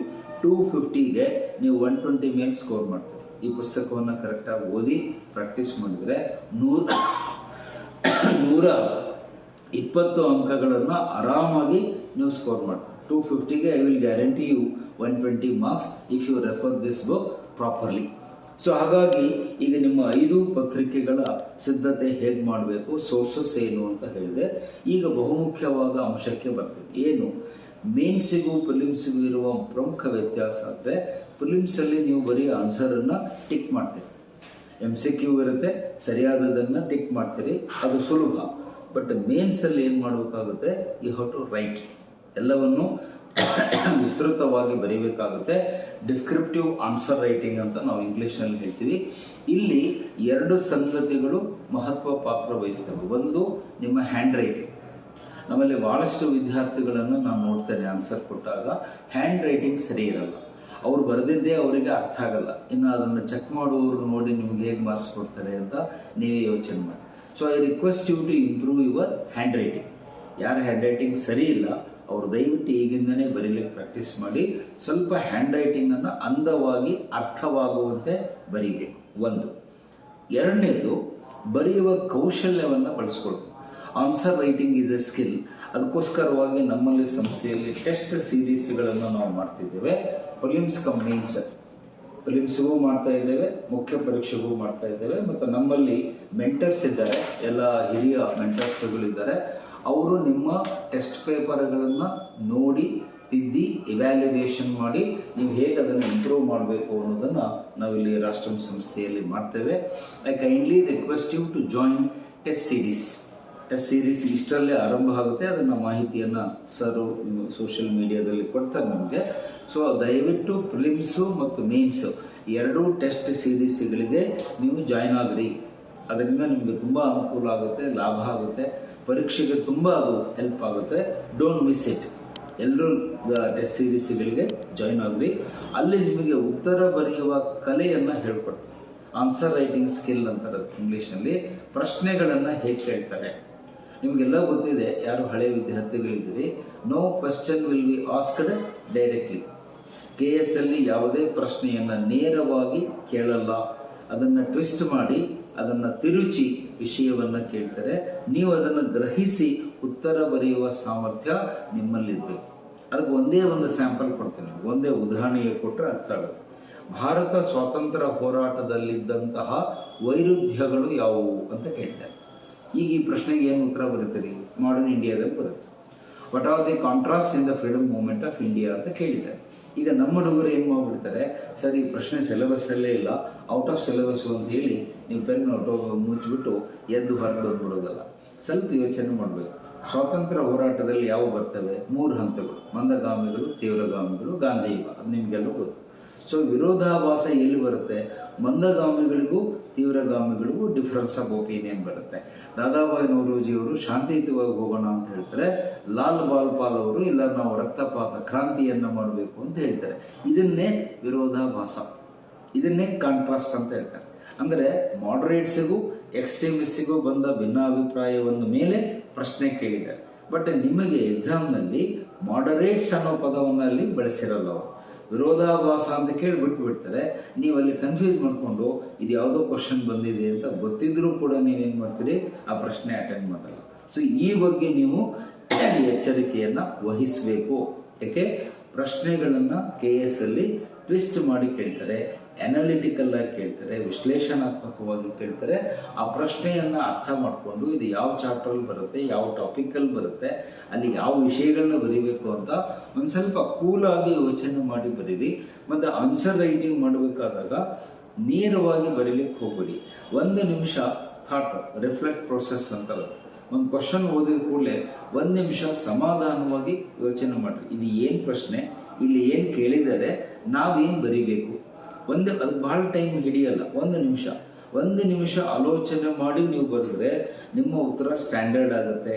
250ಗೆ ನೀವು 120 ಮೇಲೆ ಸ್ಕೋರ್ ಮಾಡ್ತೀರಿ. ಈ ಪುಸ್ತಕವನ್ನು ಕರೆಕ್ಟಾಗಿ ಓದಿ ಪ್ರಾಕ್ಟೀಸ್ ಮಾಡಿದರೆ 120 ಅಂಕಗಳನ್ನು ಆರಾಮಾಗಿ ನೀವು ಸ್ಕೋರ್ ಮಾಡ್ತೀರಿ. 250ಗೆ I will guarantee you 120 marks if you refer this book properly. So ಹಾಗಾಗಿ ಈಗ ನಿಮ್ಮ 5 ಪತ್ರಿಕೆಗಳ ಸಿದ್ಧತೆ ಹೇಗೆ ಮಾಡಬೇಕು, ಸೋರ್ಸಸ್ ಏನು ಅಂತ ಹೇಳಿದೆ. ಈಗ ಬಹುಮುಖ್ಯವಾದ ಅಂಶಕ್ಕೆ ಬರ್ತೀವಿ. ಏನು ಮೇನ್ಸಿಗೂ ಪ್ರಿಲಿಮ್ಸಿಗೂ ಇರುವ ಪ್ರಮುಖ ವ್ಯತ್ಯಾಸ ಅಂದರೆ, ಪ್ರಿಲಿಮ್ಸಲ್ಲಿ ನೀವು ಬರೀ ಆನ್ಸರನ್ನು ಟಿಕ್ ಮಾಡ್ತೀರಿ, MCQ ಇರುತ್ತೆ, ಸರಿಯಾದದನ್ನು ಟಿಕ್ ಮಾಡ್ತೀರಿ, ಅದು ಸುಲಭ. ಬಟ್ ಮೇನ್ಸಲ್ಲಿ ಏನು ಮಾಡಬೇಕಾಗುತ್ತೆ, ಯು ಹ್ಯಾವ್ ಟು ರೈಟ್, ಎಲ್ಲವನ್ನು ವಿಸ್ತೃತವಾಗಿ ಬರೀಬೇಕಾಗುತ್ತೆ. ಡಿಸ್ಕ್ರಿಪ್ಟಿವ್ ಆನ್ಸರ್ ರೈಟಿಂಗ್ ಅಂತ ನಾವು ಇಂಗ್ಲೀಷ್ನಲ್ಲಿ ಹೇಳ್ತೀವಿ. ಇಲ್ಲಿ 2 ಸಂಗತಿಗಳು ಮಹತ್ವ ಪಾತ್ರ ವಹಿಸ್ತವೆ. ಒಂದು ನಿಮ್ಮ ಹ್ಯಾಂಡ್ ರೈಟಿಂಗ್. ನಮ್ಮಲ್ಲಿ ಭಾಳಷ್ಟು ವಿದ್ಯಾರ್ಥಿಗಳನ್ನು ನಾನು ನೋಡ್ತೇನೆ, ಆನ್ಸರ್ ಕೊಟ್ಟಾಗ ಹ್ಯಾಂಡ್ ರೈಟಿಂಗ್ ಸರಿ ಇರಲ್ಲ, ಅವ್ರು ಬರೆದಿದ್ದೇ ಅವರಿಗೆ ಅರ್ಥ ಆಗಲ್ಲ. ಇನ್ನು ಅದನ್ನು ಚೆಕ್ ಮಾಡುವವರು ನೋಡಿ ನಿಮ್ಗೆ ಹೇಗೆ ಮಾರ್ಕ್ಸ್ ಕೊಡ್ತಾರೆ ಅಂತ ನೀವೇ ಯೋಚನೆ ಮಾಡಿ. So I request you to improve your handwriting. ಯಾರ ಹ್ಯಾಂಡ್ ರೈಟಿಂಗ್ ಸರಿ ಇಲ್ಲ ಅವರು ದಯವಿಟ್ಟು ಈಗಿಂದನೇ ಬರೀಲಿಕ್ಕೆ ಪ್ರಾಕ್ಟೀಸ್ ಮಾಡಿ. ಸ್ವಲ್ಪ ಹ್ಯಾಂಡ್ ರೈಟಿಂಗನ್ನು ಅಂದವಾಗಿ ಅರ್ಥವಾಗುವಂತೆ ಬರೀಬೇಕು. ಒಂದು. ಎರಡನೇದು, ಬರೆಯುವ ಕೌಶಲ್ಯವನ್ನು ಬಳಸ್ಕೊಳ್ಬೇಕು. Answer writing is a skill. ಅದಕ್ಕೋಸ್ಕರವಾಗಿ ನಮ್ಮಲ್ಲಿ ಸಂಸ್ಥೆಯಲ್ಲಿ ಟೆಸ್ಟ್ ಸೀರೀಸ್ಗಳನ್ನು ನಾವು ಮಾಡ್ತಿದ್ದೇವೆ. ಪ್ರಿಲಿಮ್ಸ್ ಕಮ್ ಮೇನ್ಸ್, ಪ್ರಿಲಿಮ್ಸ್ಗೂ ಮಾಡ್ತಾ ಇದ್ದೇವೆ, ಮುಖ್ಯ ಪರೀಕ್ಷೆಗೂ ಮಾಡ್ತಾ ಇದ್ದೇವೆ. ಮತ್ತು ನಮ್ಮಲ್ಲಿ ಮೆಂಟರ್ಸ್ ಇದ್ದಾರೆ, ಎಲ್ಲ ಹಿರಿಯ ಮೆಂಟರ್ಸ್ಗಳಿದ್ದಾರೆ. ಅವರು ನಿಮ್ಮ ಟೆಸ್ಟ್ ಪೇಪರ್ಗಳನ್ನು ನೋಡಿ ತಿದ್ದಿ ಇವ್ಯಾಲ್ಯುಯೇಷನ್ ಮಾಡಿ ನೀವು ಹೇಗೆ ಅದನ್ನು ಇಂಪ್ರೂವ್ ಮಾಡಬೇಕು ಅನ್ನೋದನ್ನು ನಾವಿಲ್ಲಿ ರಾಷ್ಟ್ರಮ್ ಸಂಸ್ಥೆಯಲ್ಲಿ ಮಾಡ್ತೇವೆ. I kindly request you to join test series. Test series ಇಷ್ಟರಲ್ಲೇ ಆರಂಭ ಆಗುತ್ತೆ. ಅದನ್ನು ಮಾಹಿತಿಯನ್ನು ಸರು ಸೋಷಿಯಲ್ ಮೀಡಿಯಾದಲ್ಲಿ ಕೊಡ್ತಾರೆ ನಮಗೆ. ಸೊ ದಯವಿಟ್ಟು ಪ್ರಿಲಿಮ್ಸು ಮತ್ತು ಮೇನ್ಸು ಎರಡೂ ಟೆಸ್ಟ್ ಸೀರೀಸ್ಗಳಿಗೆ ನೀವು ಜಾಯ್ನ್ ಆಗಿರಿ. ಅದರಿಂದ ನಿಮಗೆ ತುಂಬ ಅನುಕೂಲ ಆಗುತ್ತೆ, ಲಾಭ ಆಗುತ್ತೆ, ಪರೀಕ್ಷೆಗೆ ತುಂಬ ಅದು ಹೆಲ್ಪ್ ಆಗುತ್ತೆ. Don't miss it. ಎಲ್ಲರೂ ಟೆಸ್ಟ್ ಸೀರೀಸ್ಗಳಿಗೆ ಜಾಯ್ನ್ ಆಗಿರಿ. ಅಲ್ಲಿ ನಿಮಗೆ ಉತ್ತರ ಬರೆಯುವ ಕಲೆಯನ್ನು ಹೇಳ್ಕೊಡ್ತಾರೆ. ಆನ್ಸರ್ ರೈಟಿಂಗ್ ಸ್ಕಿಲ್ ಅಂತಾರೆ ಇಂಗ್ಲೀಷ್ನಲ್ಲಿ. ಪ್ರಶ್ನೆಗಳನ್ನು ಹೇಗೆ ಕೇಳ್ತಾರೆ ನಿಮಗೆಲ್ಲ ಗೊತ್ತಿದೆ. ಯಾರು ಹಳೆಯ ವಿದ್ಯಾರ್ಥಿಗಳಿದ್ದೀರಿ, no question will be asked directly. KS ಅಲ್ಲಿ ಯಾವುದೇ ಪ್ರಶ್ನೆಯನ್ನು ನೇರವಾಗಿ ಕೇಳಲ್ಲ, ಅದನ್ನು ಟ್ವಿಸ್ಟ್ ಮಾಡಿ ಅದನ್ನು ತಿರುಚಿ ವಿಷಯವನ್ನು ಕೇಳ್ತಾರೆ. ನೀವು ಅದನ್ನು ಗ್ರಹಿಸಿ ಉತ್ತರ ಬರೆಯುವ ಸಾಮರ್ಥ್ಯ ನಿಮ್ಮಲ್ಲಿರಬೇಕು. ಅದಕ್ಕೆ ಒಂದೇ ಒಂದು ಸ್ಯಾಂಪಲ್ ಕೊಡ್ತೇನೆ, ಒಂದೇ ಉದಾಹರಣೆಗೆ ಕೊಟ್ಟರೆ ಅರ್ಥ ಆಗುತ್ತೆ. ಭಾರತ ಸ್ವಾತಂತ್ರ್ಯ ಹೋರಾಟದಲ್ಲಿದ್ದಂತಹ ವೈರುಧ್ಯಗಳು ಯಾವುವು ಅಂತ ಕೇಳ್ತಾರೆ. ಈಗ ಈ ಪ್ರಶ್ನೆಗೆ ಏನು ಉತ್ತರ ಬರುತ್ತೀರಿ? ಮಾಡರ್ನ್ ಇಂಡಿಯಾದಲ್ಲಿ ಬರುತ್ತೆ. What are the contrast in the freedom movement of India ಅಂತ ಕೇಳಿದ್ದಾರೆ. ಈಗ ನಮ್ಮ ಹುಡುಗರು ಏನು ಮಾಡಿಬಿಡ್ತಾರೆ, ಸರ್ ಈ ಪ್ರಶ್ನೆ ಸಿಲೆಬಸ್ಸಲ್ಲೇ ಇಲ್ಲ, ಔಟ್ ಆಫ್ ಸಿಲೆಬಸ್ಸು ಅಂತ ಹೇಳಿ ನೀವು ಪೆನ್ ಮುಚ್ಚಿಬಿಟ್ಟು ಎದ್ದು ಹೊರಗೆ ಬಂದ್ಬಿಡೋದಲ್ಲ. ಸ್ವಲ್ಪ ಯೋಚನೆ ಮಾಡಬೇಕು. ಸ್ವಾತಂತ್ರ್ಯ ಹೋರಾಟದಲ್ಲಿ ಯಾವ ಬರ್ತವೆ? 3 ಹಂತಗಳು: ಮಂದಗಾಮಿಗಳು, ತೀವ್ರಗಾಮಿಗಳು, ಗಾಂಧಿಯುಗ. ಅದು ನಿಮಗೆಲ್ಲರೂ ಗೊತ್ತು. ಸೊ ವಿರೋಧಾಭಾಸ ಎಲ್ಲಿ ಬರುತ್ತೆ? ಮಂದಗಾಮಿಗಳಿಗೂ ತೀವ್ರಗಾಮಿಗಳಿಗೂ ಡಿಫ್ರೆನ್ಸ್ ಆಫ್ ಒಪಿನಿಯನ್ ಬರುತ್ತೆ. ದಾದಾಬಾಯಿ ನೌರೋಜಿಯವರು ಶಾಂತಿಯುತವಾಗಿ ಹೋಗೋಣ ಅಂತ ಹೇಳ್ತಾರೆ. ಲಾಲ್ ಬಾಲ್ಪಾಲ್ ಅವರು ಇಲ್ಲ, ನಾವು ರಕ್ತಪಾತ ಕ್ರಾಂತಿಯನ್ನು ಮಾಡಬೇಕು ಅಂತ ಹೇಳ್ತಾರೆ. ಇದನ್ನೇ ವಿರೋಧಾಭಾಸ, ಇದನ್ನೇ ಕಾಂಟ್ರಾಸ್ಟ್ ಅಂತ ಹೇಳ್ತಾರೆ. ಅಂದರೆ ಮಾಡರೇಟ್ಸಿಗೂ ಎಕ್ಸ್ಟ್ರೀಮಿಸ್ಟಿಗೂ ಬಂದ ಭಿನ್ನಾಭಿಪ್ರಾಯವನ್ನು ಮೇಲೆ ಪ್ರಶ್ನೆ ಕೇಳಿದ್ದಾರೆ. ಬಟ್ ನಿಮಗೆ ಎಕ್ಸಾಮ್ನಲ್ಲಿ ಮಾಡರೇಟ್ಸ್ ಅನ್ನೋ ಪದವನ್ನು ಅಲ್ಲಿ ಬಳಸಿರಲ್ಲ ಅವರು. ವಿರೋಧಾಭಾಸ ಅಂತ ಕೇಳಿ ಬಿಟ್ಬಿಡ್ತಾರೆ. ನೀವು ಅಲ್ಲಿ ಕನ್ಫ್ಯೂಸ್ ಮಾಡಿಕೊಂಡು ಇದು ಯಾವುದೋ ಕ್ವಶನ್ ಬಂದಿದೆ ಅಂತ ಗೊತ್ತಿದ್ರೂ ಕೂಡ ನೀವೇನು ಮಾಡ್ತೀರಿ, ಆ ಪ್ರಶ್ನೆ ಅಟೆಂಡ್ ಮಾಡಲ್ಲ. ಸೊ ಈ ಬಗ್ಗೆ ನೀವು ಎಚ್ಚರಿಕೆಯನ್ನು ವಹಿಸಬೇಕು. ಯಾಕೆ? ಪ್ರಶ್ನೆಗಳನ್ನು KS ಅಲ್ಲಿ ಟ್ವಿಸ್ಟ್ ಮಾಡಿ ಕೇಳ್ತಾರೆ, ಅನಾಲಿಟಿಕಲ್ ಆಗಿ ಕೇಳ್ತಾರೆ, ವಿಶ್ಲೇಷಣಾತ್ಮಕವಾಗಿ ಕೇಳ್ತಾರೆ. ಆ ಪ್ರಶ್ನೆಯನ್ನು ಅರ್ಥ ಮಾಡಿಕೊಂಡು ಇದು ಯಾವ ಚಾಪ್ಟ್ರಲ್ಲಿ ಬರುತ್ತೆ, ಯಾವ ಟಾಪಿಕಲ್ಲಿ ಬರುತ್ತೆ, ಅಲ್ಲಿ ಯಾವ ವಿಷಯಗಳನ್ನ ಬರೀಬೇಕು ಅಂತ ಒಂದು ಸ್ವಲ್ಪ ಕೂಲಾಗಿ ಯೋಚನೆ ಮಾಡಿ ಬರೀರಿ. ಮತ್ತು ಆನ್ಸರ್ ರೈಟಿಂಗ್ ಮಾಡಬೇಕಾದಾಗ ನೇರವಾಗಿ ಬರೀಲಿಕ್ಕೆ ಹೋಗ್ಬೇಡಿ. 1 ನಿಮಿಷ ಥಾಟ್ ರಿಫ್ಲೆಕ್ಟ್ ಪ್ರೋಸೆಸ್ ಅಂತ ಬರುತ್ತೆ. ಒಂದು ಕ್ವಶನ್ ಓದಿದ ಕೂಡಲೇ 1 ನಿಮಿಷ ಸಮಾಧಾನವಾಗಿ ಯೋಚನೆ ಮಾಡಿರಿ. ಇದು ಏನು ಪ್ರಶ್ನೆ, ಇಲ್ಲಿ ಏನು ಕೇಳಿದರೆ ನಾವೇನು ಬರೀಬೇಕು. ಅದಕ್ಕೆ ಭಾಳ ಟೈಮ್ ಹಿಡಿಯಲ್ಲ. 1 ನಿಮಿಷ ಆಲೋಚನೆ ಮಾಡಿ ನೀವು ಬರೆದ್ರೆ ನಿಮ್ಮ ಉತ್ತರ ಸ್ಟ್ಯಾಂಡರ್ಡ್ ಆಗುತ್ತೆ.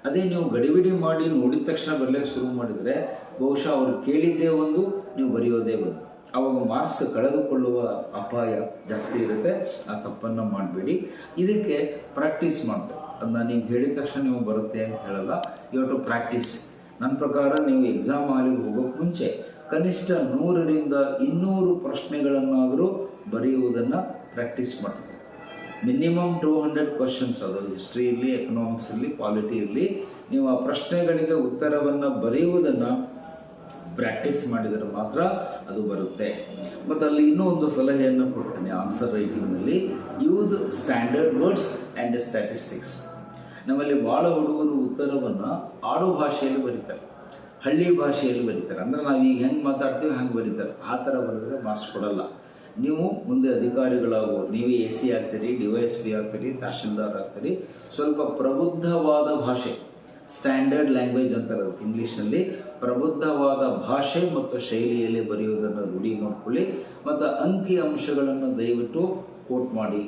ಅದೇ ನೀವು ಗಡಿಬಿಡಿ ಮಾಡಿ ನೋಡಿದ ತಕ್ಷಣ ಬರಲಿಕ್ಕೆ ಶುರು ಮಾಡಿದರೆ ಬಹುಶಃ ಅವ್ರು ಕೇಳಿದ್ದೇ ಒಂದು, ನೀವು ಬರೆಯೋದೇ ಒಂದು. ಆವಾಗ ಮಾರ್ಕ್ಸ್ ಕಳೆದುಕೊಳ್ಳುವ ಅಪಾಯ ಜಾಸ್ತಿ ಇರುತ್ತೆ. ಆ ತಪ್ಪನ್ನು ಮಾಡಬೇಡಿ. ಇದಕ್ಕೆ ಪ್ರಾಕ್ಟೀಸ್ ಮಾಡಬೇಕು. ಅದು ನಾನು ಈಗ ಹೇಳಿದ ತಕ್ಷಣ ನೀವು ಬರುತ್ತೆ ಅಂತ ಹೇಳಲ್ಲ. You have to practise. ನನ್ನ ಪ್ರಕಾರ ನೀವು ಎಕ್ಸಾಮ್ ಹಾಲಿಗೆ ಹೋಗೋಕ್ಕೆ ಮುಂಚೆ ಕನಿಷ್ಠ 100ರಿಂದ 200 ಪ್ರಶ್ನೆಗಳನ್ನಾದರೂ ಬರೆಯುವುದನ್ನು ಪ್ರಾಕ್ಟೀಸ್ ಮಾಡಬೇಕು. Minimum 200 questions. ಅದು ಹಿಸ್ಟ್ರಿ ಇರಲಿ, ಎಕನಾಮಿಕ್ಸ್ ಇರಲಿ, ಪಾಲಿಟಿ ಇರಲಿ, ನೀವು ಆ ಪ್ರಶ್ನೆಗಳಿಗೆ ಉತ್ತರವನ್ನು ಬರೆಯುವುದನ್ನು ಪ್ರಾಕ್ಟೀಸ್ ಮಾಡಿದರೆ ಮಾತ್ರ ಅದು ಬರುತ್ತೆ. ಮತ್ತು ಅಲ್ಲಿ ಇನ್ನೂ ಒಂದು ಸಲಹೆಯನ್ನು ಕೊಡ್ತೇನೆ ಆನ್ಸರ್ ರೈಟಿಂಗ್ನಲ್ಲಿ. Use standard words and statistics. ನಮ್ಮಲ್ಲಿ ಭಾಳ ಹುಡುಗರು ಉತ್ತರವನ್ನು ಆಡು ಭಾಷೆಯಲ್ಲಿ ಬರೀತಾರೆ, ಹಳ್ಳಿ ಭಾಷೆಯಲ್ಲಿ ಬರೀತಾರೆ. ಅಂದರೆ ನಾವು ಈಗ ಹೆಂಗೆ ಮಾತಾಡ್ತೀವಿ ಹಂಗೆ ಬರೀತಾರೆ. ಆ ಥರ ಬರೆದ್ರೆ ಮಾರ್ಕ್ಸ್ ಕೊಡಲ್ಲ. ನೀವು ಮುಂದೆ ಅಧಿಕಾರಿಗಳಾಗುವ, ನೀವೇ AC ಆಗ್ತೀರಿ, DYSP ಆಗ್ತೀರಿ, ತಹಶೀಲ್ದಾರ್ ಆಗ್ತೀರಿ. ಸ್ವಲ್ಪ ಪ್ರಬುದ್ಧವಾದ ಭಾಷೆ, ಸ್ಟ್ಯಾಂಡರ್ಡ್ ಲ್ಯಾಂಗ್ವೇಜ್ ಅಂತಾರೆ ಇಂಗ್ಲೀಷ್ನಲ್ಲಿ. ಪ್ರಬುದ್ಧವಾದ ಭಾಷೆ ಮತ್ತು ಶೈಲಿಯಲ್ಲಿ ಬರೆಯುವುದನ್ನು ರೂಢಿ ಮಾಡಿಕೊಳ್ಳಿ. ಮತ್ತು ಅಂಕಿ ಅಂಶಗಳನ್ನು ದಯವಿಟ್ಟು ಕೋಟ್ ಮಾಡಿ.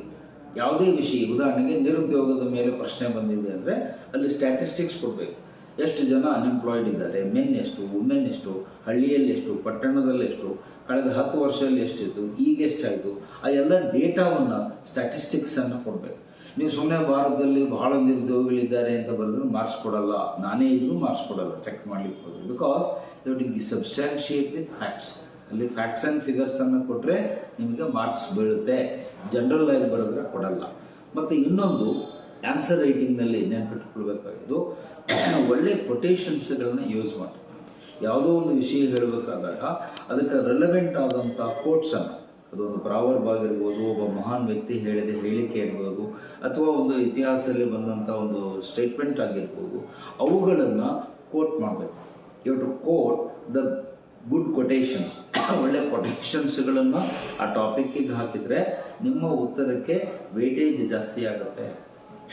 ಯಾವುದೇ ವಿಷಯ, ಉದಾಹರಣೆಗೆ ನಿರುದ್ಯೋಗದ ಮೇಲೆ ಪ್ರಶ್ನೆ ಬಂದಿದೆ ಅಂದರೆ ಅಲ್ಲಿ ಸ್ಟ್ಯಾಟಿಸ್ಟಿಕ್ಸ್ ಕೊಡಬೇಕು. ಎಷ್ಟು ಜನ ಅನ್ಎಂಪ್ಲಾಯ್ಡ್ ಇದ್ದಾರೆ, ಮೆನ್ ಎಷ್ಟು, ವುಮೆನ್ ಎಷ್ಟು, ಹಳ್ಳಿಯಲ್ಲಿ ಎಷ್ಟು, ಪಟ್ಟಣದಲ್ಲಿ ಎಷ್ಟು, ಕಳೆದ 10 ವರ್ಷದಲ್ಲಿ ಎಷ್ಟಿತ್ತು, ಈಗ ಎಷ್ಟಾಯಿತು, ಆ ಎಲ್ಲ ಡೇಟಾವನ್ನು ಸ್ಟ್ಯಾಟಿಸ್ಟಿಕ್ಸನ್ನು ಕೊಡಬೇಕು. ನೀವು ಸುಮ್ಮನೆ ಭಾರತದಲ್ಲಿ ಬಹಳ ನಿರುದ್ಯೋಗಿಗಳಿದ್ದಾರೆ ಅಂತ ಬರೆದ್ರು ಮಾರ್ಕ್ಸ್ ಕೊಡಲ್ಲ, ನಾನೇ ಇದ್ರೂ ಮಾರ್ಕ್ಸ್ ಕೊಡಲ್ಲ, ಚೆಕ್ ಮಾಡ್ಲಿಕ್ಕೆ ಹೋದ್ರೆ. Because you to substantiate with facts. ಅಲ್ಲಿ ಫ್ಯಾಕ್ಟ್ಸ್ ಆ್ಯಂಡ್ ಫಿಗರ್ಸನ್ನು ಕೊಟ್ಟರೆ ನಿಮಗೆ ಮಾರ್ಕ್ಸ್ ಬೀಳುತ್ತೆ, ಜನರಲ್ ಆಗಿ ಬರೆದ್ರೆ ಕೊಡಲ್ಲ. ಮತ್ತು ಇನ್ನೊಂದು ಆನ್ಸರ್ ರೈಟಿಂಗ್ನಲ್ಲಿ ನೆನಪಿಟ್ಕೊಳ್ಬೇಕಾಗಿದ್ದು, ಒಳ್ಳೆ ಕೊಟೇಶನ್ಸ್ಗಳನ್ನ ಯೂಸ್ ಮಾಡಿ. ಯಾವುದೋ ಒಂದು ವಿಷಯ ಹೇಳಬೇಕಾದಾಗ ಅದಕ್ಕೆ ರೆಲೆವೆಂಟ್ ಆದಂಥ ಕೋಟ್ಸನ್ನು, ಅದೊಂದು ಪ್ರಾವರ್ಬ್ ಆಗಿರ್ಬೋದು, ಒಬ್ಬ ಮಹಾನ್ ವ್ಯಕ್ತಿ ಹೇಳಿದ ಹೇಳಿಕೆ ಇರ್ಬೋದು, ಅಥವಾ ಒಂದು ಇತಿಹಾಸದಲ್ಲಿ ಬಂದಂಥ ಒಂದು ಸ್ಟೇಟ್ಮೆಂಟ್ ಆಗಿರ್ಬೋದು, ಅವುಗಳನ್ನು ಕೋಟ್ ಮಾಡಬೇಕು. You to quote the good quotations. ಒಳ್ಳೆ ಕೊಟೇಶನ್ಸ್ಗಳನ್ನು ಆ ಟಾಪಿಕ್ಕಿಗೆ ಹಾಕಿದರೆ ನಿಮ್ಮ ಉತ್ತರಕ್ಕೆ ವೇಟೇಜ್ ಜಾಸ್ತಿ ಆಗುತ್ತೆ,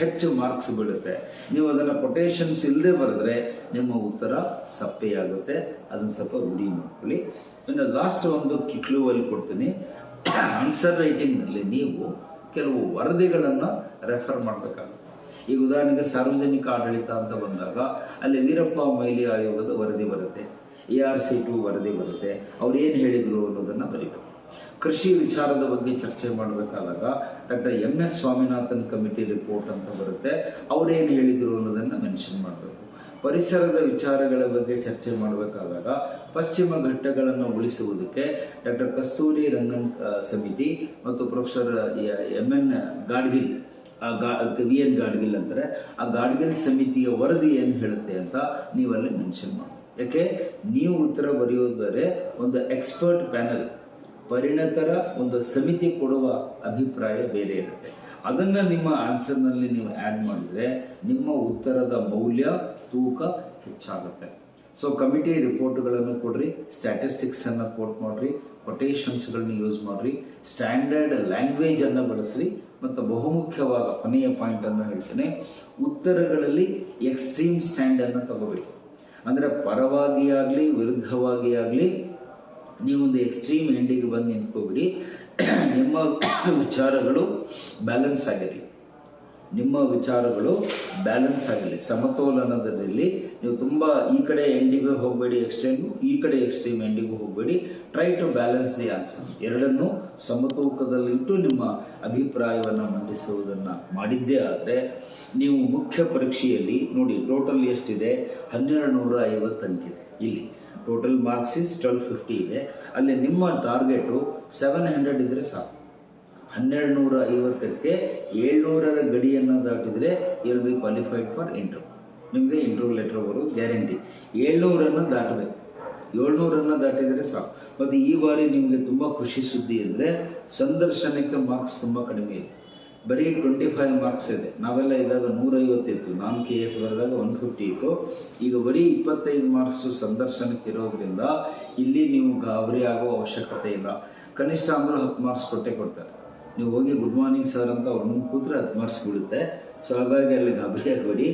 ಹೆಚ್ಚು ಮಾರ್ಕ್ಸ್ ಬೀಳುತ್ತೆ. ನೀವು ಅದನ್ನು ಕೊಟೇಶನ್ಸ್ ಇಲ್ಲದೆ ಬರೆದ್ರೆ ನಿಮ್ಮ ಉತ್ತರ ಸಪ್ಪೆಯಾಗುತ್ತೆ. ಅದನ್ನು ಸ್ವಲ್ಪ ರೂಢಿ ಮಾಡ್ಕೊಳ್ಳಿ. ಇನ್ನು ಲಾಸ್ಟ್ ಒಂದು ಕ್ಲೂವಲ್ಲಿ ಕೊಡ್ತೀನಿ. ಆನ್ಸರ್ ರೈಟಿಂಗ್ನಲ್ಲಿ ನೀವು ಕೆಲವು ವರದಿಗಳನ್ನು ರೆಫರ್ ಮಾಡಬೇಕಾಗುತ್ತೆ. ಈಗ ಉದಾಹರಣೆಗೆ ಸಾರ್ವಜನಿಕ ಆಡಳಿತ ಅಂತ ಬಂದಾಗ ಅಲ್ಲಿ ವೀರಪ್ಪ ಮೊಯ್ಲಿ ಆಯೋಗದ ವರದಿ ಬರುತ್ತೆ, ARC2 ವರದಿ ಬರುತ್ತೆ, ಅವ್ರು ಏನು ಹೇಳಿದರು ಅನ್ನೋದನ್ನು ಬರೀಬೇಕು. ಕೃಷಿ ವಿಚಾರದ ಬಗ್ಗೆ ಚರ್ಚೆ ಮಾಡಬೇಕಾದಾಗ doctor MS Swaminathan committee report ಅಂತ ಬರುತ್ತೆ, ಅವರೇನು ಹೇಳಿದರು ಅನ್ನೋದನ್ನು ಮೆನ್ಷನ್ ಮಾಡಬೇಕು. ಪರಿಸರದ ವಿಚಾರಗಳ ಬಗ್ಗೆ ಚರ್ಚೆ ಮಾಡಬೇಕಾದಾಗ ಪಶ್ಚಿಮ ಘಟ್ಟಗಳನ್ನು ಉಳಿಸುವುದಕ್ಕೆ ಡಾಕ್ಟರ್ ಕಸ್ತೂರಿ ರಂಗನ್ ಸಮಿತಿ ಮತ್ತು professor MN Gadgil, VN Gadgil ಅಂತಾರೆ, ಆ ಗಾಡ್ಗಿಲ್ ಸಮಿತಿಯ ವರದಿ ಏನು ಹೇಳುತ್ತೆ ಅಂತ ನೀವಲ್ಲಿ ಮೆನ್ಷನ್ ಮಾಡಿ. ಯಾಕೆ ನೀವು ಉತ್ತರ ಬರೆಯೋದು ಬೇರೆ, ಒಂದು ಎಕ್ಸ್ಪರ್ಟ್ ಪ್ಯಾನಲ್, ಪರಿಣತರ ಒಂದು ಸಮಿತಿ ಕೊಡುವ ಅಭಿಪ್ರಾಯ ಬೇರೆ ಇರುತ್ತೆ. ಅದನ್ನು ನಿಮ್ಮ ಆನ್ಸರ್ನಲ್ಲಿ ನೀವು ಆ್ಯಡ್ ಮಾಡಿದರೆ ನಿಮ್ಮ ಉತ್ತರದ ಮೌಲ್ಯ, ತೂಕ ಹೆಚ್ಚಾಗುತ್ತೆ. ಸೊ ಕಮಿಟಿ ರಿಪೋರ್ಟ್ಗಳನ್ನು ಕೊಡ್ರಿ, ಸ್ಟ್ಯಾಟಿಸ್ಟಿಕ್ಸನ್ನು ಕೋಟ್ ಮಾಡಿರಿ, ಕೊಟೇಶನ್ಸ್ಗಳನ್ನ ಯೂಸ್ ಮಾಡಿರಿ, ಸ್ಟ್ಯಾಂಡರ್ಡ್ ಲ್ಯಾಂಗ್ವೇಜನ್ನು ಬಳಸ್ರಿ, ಮತ್ತು ಬಹುಮುಖ್ಯವಾದ ಕೊನೆಯ ಪಾಯಿಂಟನ್ನು ಹೇಳ್ತೇನೆ, ಉತ್ತರಗಳಲ್ಲಿ ಎಕ್ಸ್ಟ್ರೀಮ್ ಸ್ಟ್ಯಾಂಡನ್ನು ತಗೋಬೇಕು. ಅಂದರೆ ಪರವಾಗಿ ಆಗಲಿ ವಿರುದ್ಧವಾಗಿ ಆಗಲಿ ನೀವೊಂದು ಎಕ್ಸ್ಟ್ರೀಮ್ ಎಂಡಿಗೆ ಬಂದು ನಿಂತ್ಕೋಬಿಡಿ. ನಿಮ್ಮ ವಿಚಾರಗಳು ಬ್ಯಾಲೆನ್ಸ್ ಆಗಿರಲಿ, ನಿಮ್ಮ ವಿಚಾರಗಳು ಬ್ಯಾಲೆನ್ಸ್ ಆಗಿರಲಿ, ಸಮತೋಲನದಲ್ಲಿ. ನೀವು ತುಂಬ ಈ ಕಡೆ ಎಂಡಿಗೆ ಹೋಗಬೇಡಿ ಎಕ್ಸ್ಟ್ರೀಮು, ಈ ಕಡೆ ಎಕ್ಸ್ಟ್ರೀಮ್ ಎಂಡಿಗೂ ಹೋಗಬೇಡಿ. Try to balance the answer. ಎರಡನ್ನೂ ಸಮತೂಕದಲ್ಲಿಟ್ಟು ನಿಮ್ಮ ಅಭಿಪ್ರಾಯವನ್ನು ಮಂಡಿಸುವುದನ್ನು ಮಾಡಿದ್ದೇ ಆದರೆ ನೀವು ಮುಖ್ಯ ಪರೀಕ್ಷೆಯಲ್ಲಿ ನೋಡಿ, ಟೋಟಲ್ ಎಷ್ಟಿದೆ, 1250 ಅಂಕಿದೆ. ಇಲ್ಲಿ ಟೋಟಲ್ ಮಾರ್ಕ್ಸ್ ಇಸ್ 1250 ಇದೆ. ಅಲ್ಲಿ ನಿಮ್ಮ ಟಾರ್ಗೆಟು 700 ಇದ್ದರೆ ಸಾಕು. 1250ಕ್ಕೆ 700ರ ಗಡಿಯನ್ನು ದಾಟಿದರೆ you will be qualified for interview. ನಿಮಗೆ ಇಂಟರ್ವ್ಯೂ ಲೆಟರ್ ಬರೋದು ಗ್ಯಾರಂಟಿ. 700ರನ್ನು ದಾಟಬೇಕು, 700ರನ್ನು ದಾಟಿದರೆ ಸಾಕು. ಮತ್ತು ಈ ಬಾರಿ ನಿಮಗೆ ತುಂಬ ಖುಷಿ ಸುದ್ದಿ ಅಂದರೆ ಸಂದರ್ಶನಕ್ಕೆ ಮಾರ್ಕ್ಸ್ ತುಂಬ ಕಡಿಮೆ ಇದೆ, ಬರೀ 25 ಮಾರ್ಕ್ಸ್ ಇದೆ. ನಾವೆಲ್ಲ ಇದ್ದಾಗ 150 ಇತ್ತು, ನಾನು KS ಬರೆದಾಗ 150 ಇತ್ತು. ಈಗ ಬರೀ 25 ಮಾರ್ಕ್ಸು ಸಂದರ್ಶನಕ್ಕೆ ಇರೋದ್ರಿಂದ ಇಲ್ಲಿ ನೀವು ಗಾಬರಿ ಆಗೋ ಅವಶ್ಯಕತೆ ಇಲ್ಲ. ಕನಿಷ್ಠ ಅಂದರೂ 10 ಮಾರ್ಕ್ಸ್ ಕೊಡ್ತಾರೆ. ನೀವು ಹೋಗಿ ಗುಡ್ ಮಾರ್ನಿಂಗ್ ಸರ್ ಅಂತ ಅವ್ರ ಮುಂದೆ ಕೂತ್ರೆ 10 ಮಾರ್ಕ್ಸ್ ಬೀಳುತ್ತೆ. ಸೊ ಹಾಗಾಗಿ ಅಲ್ಲಿ ಗಾಬರಿ ಆಗಬೇಡಿ.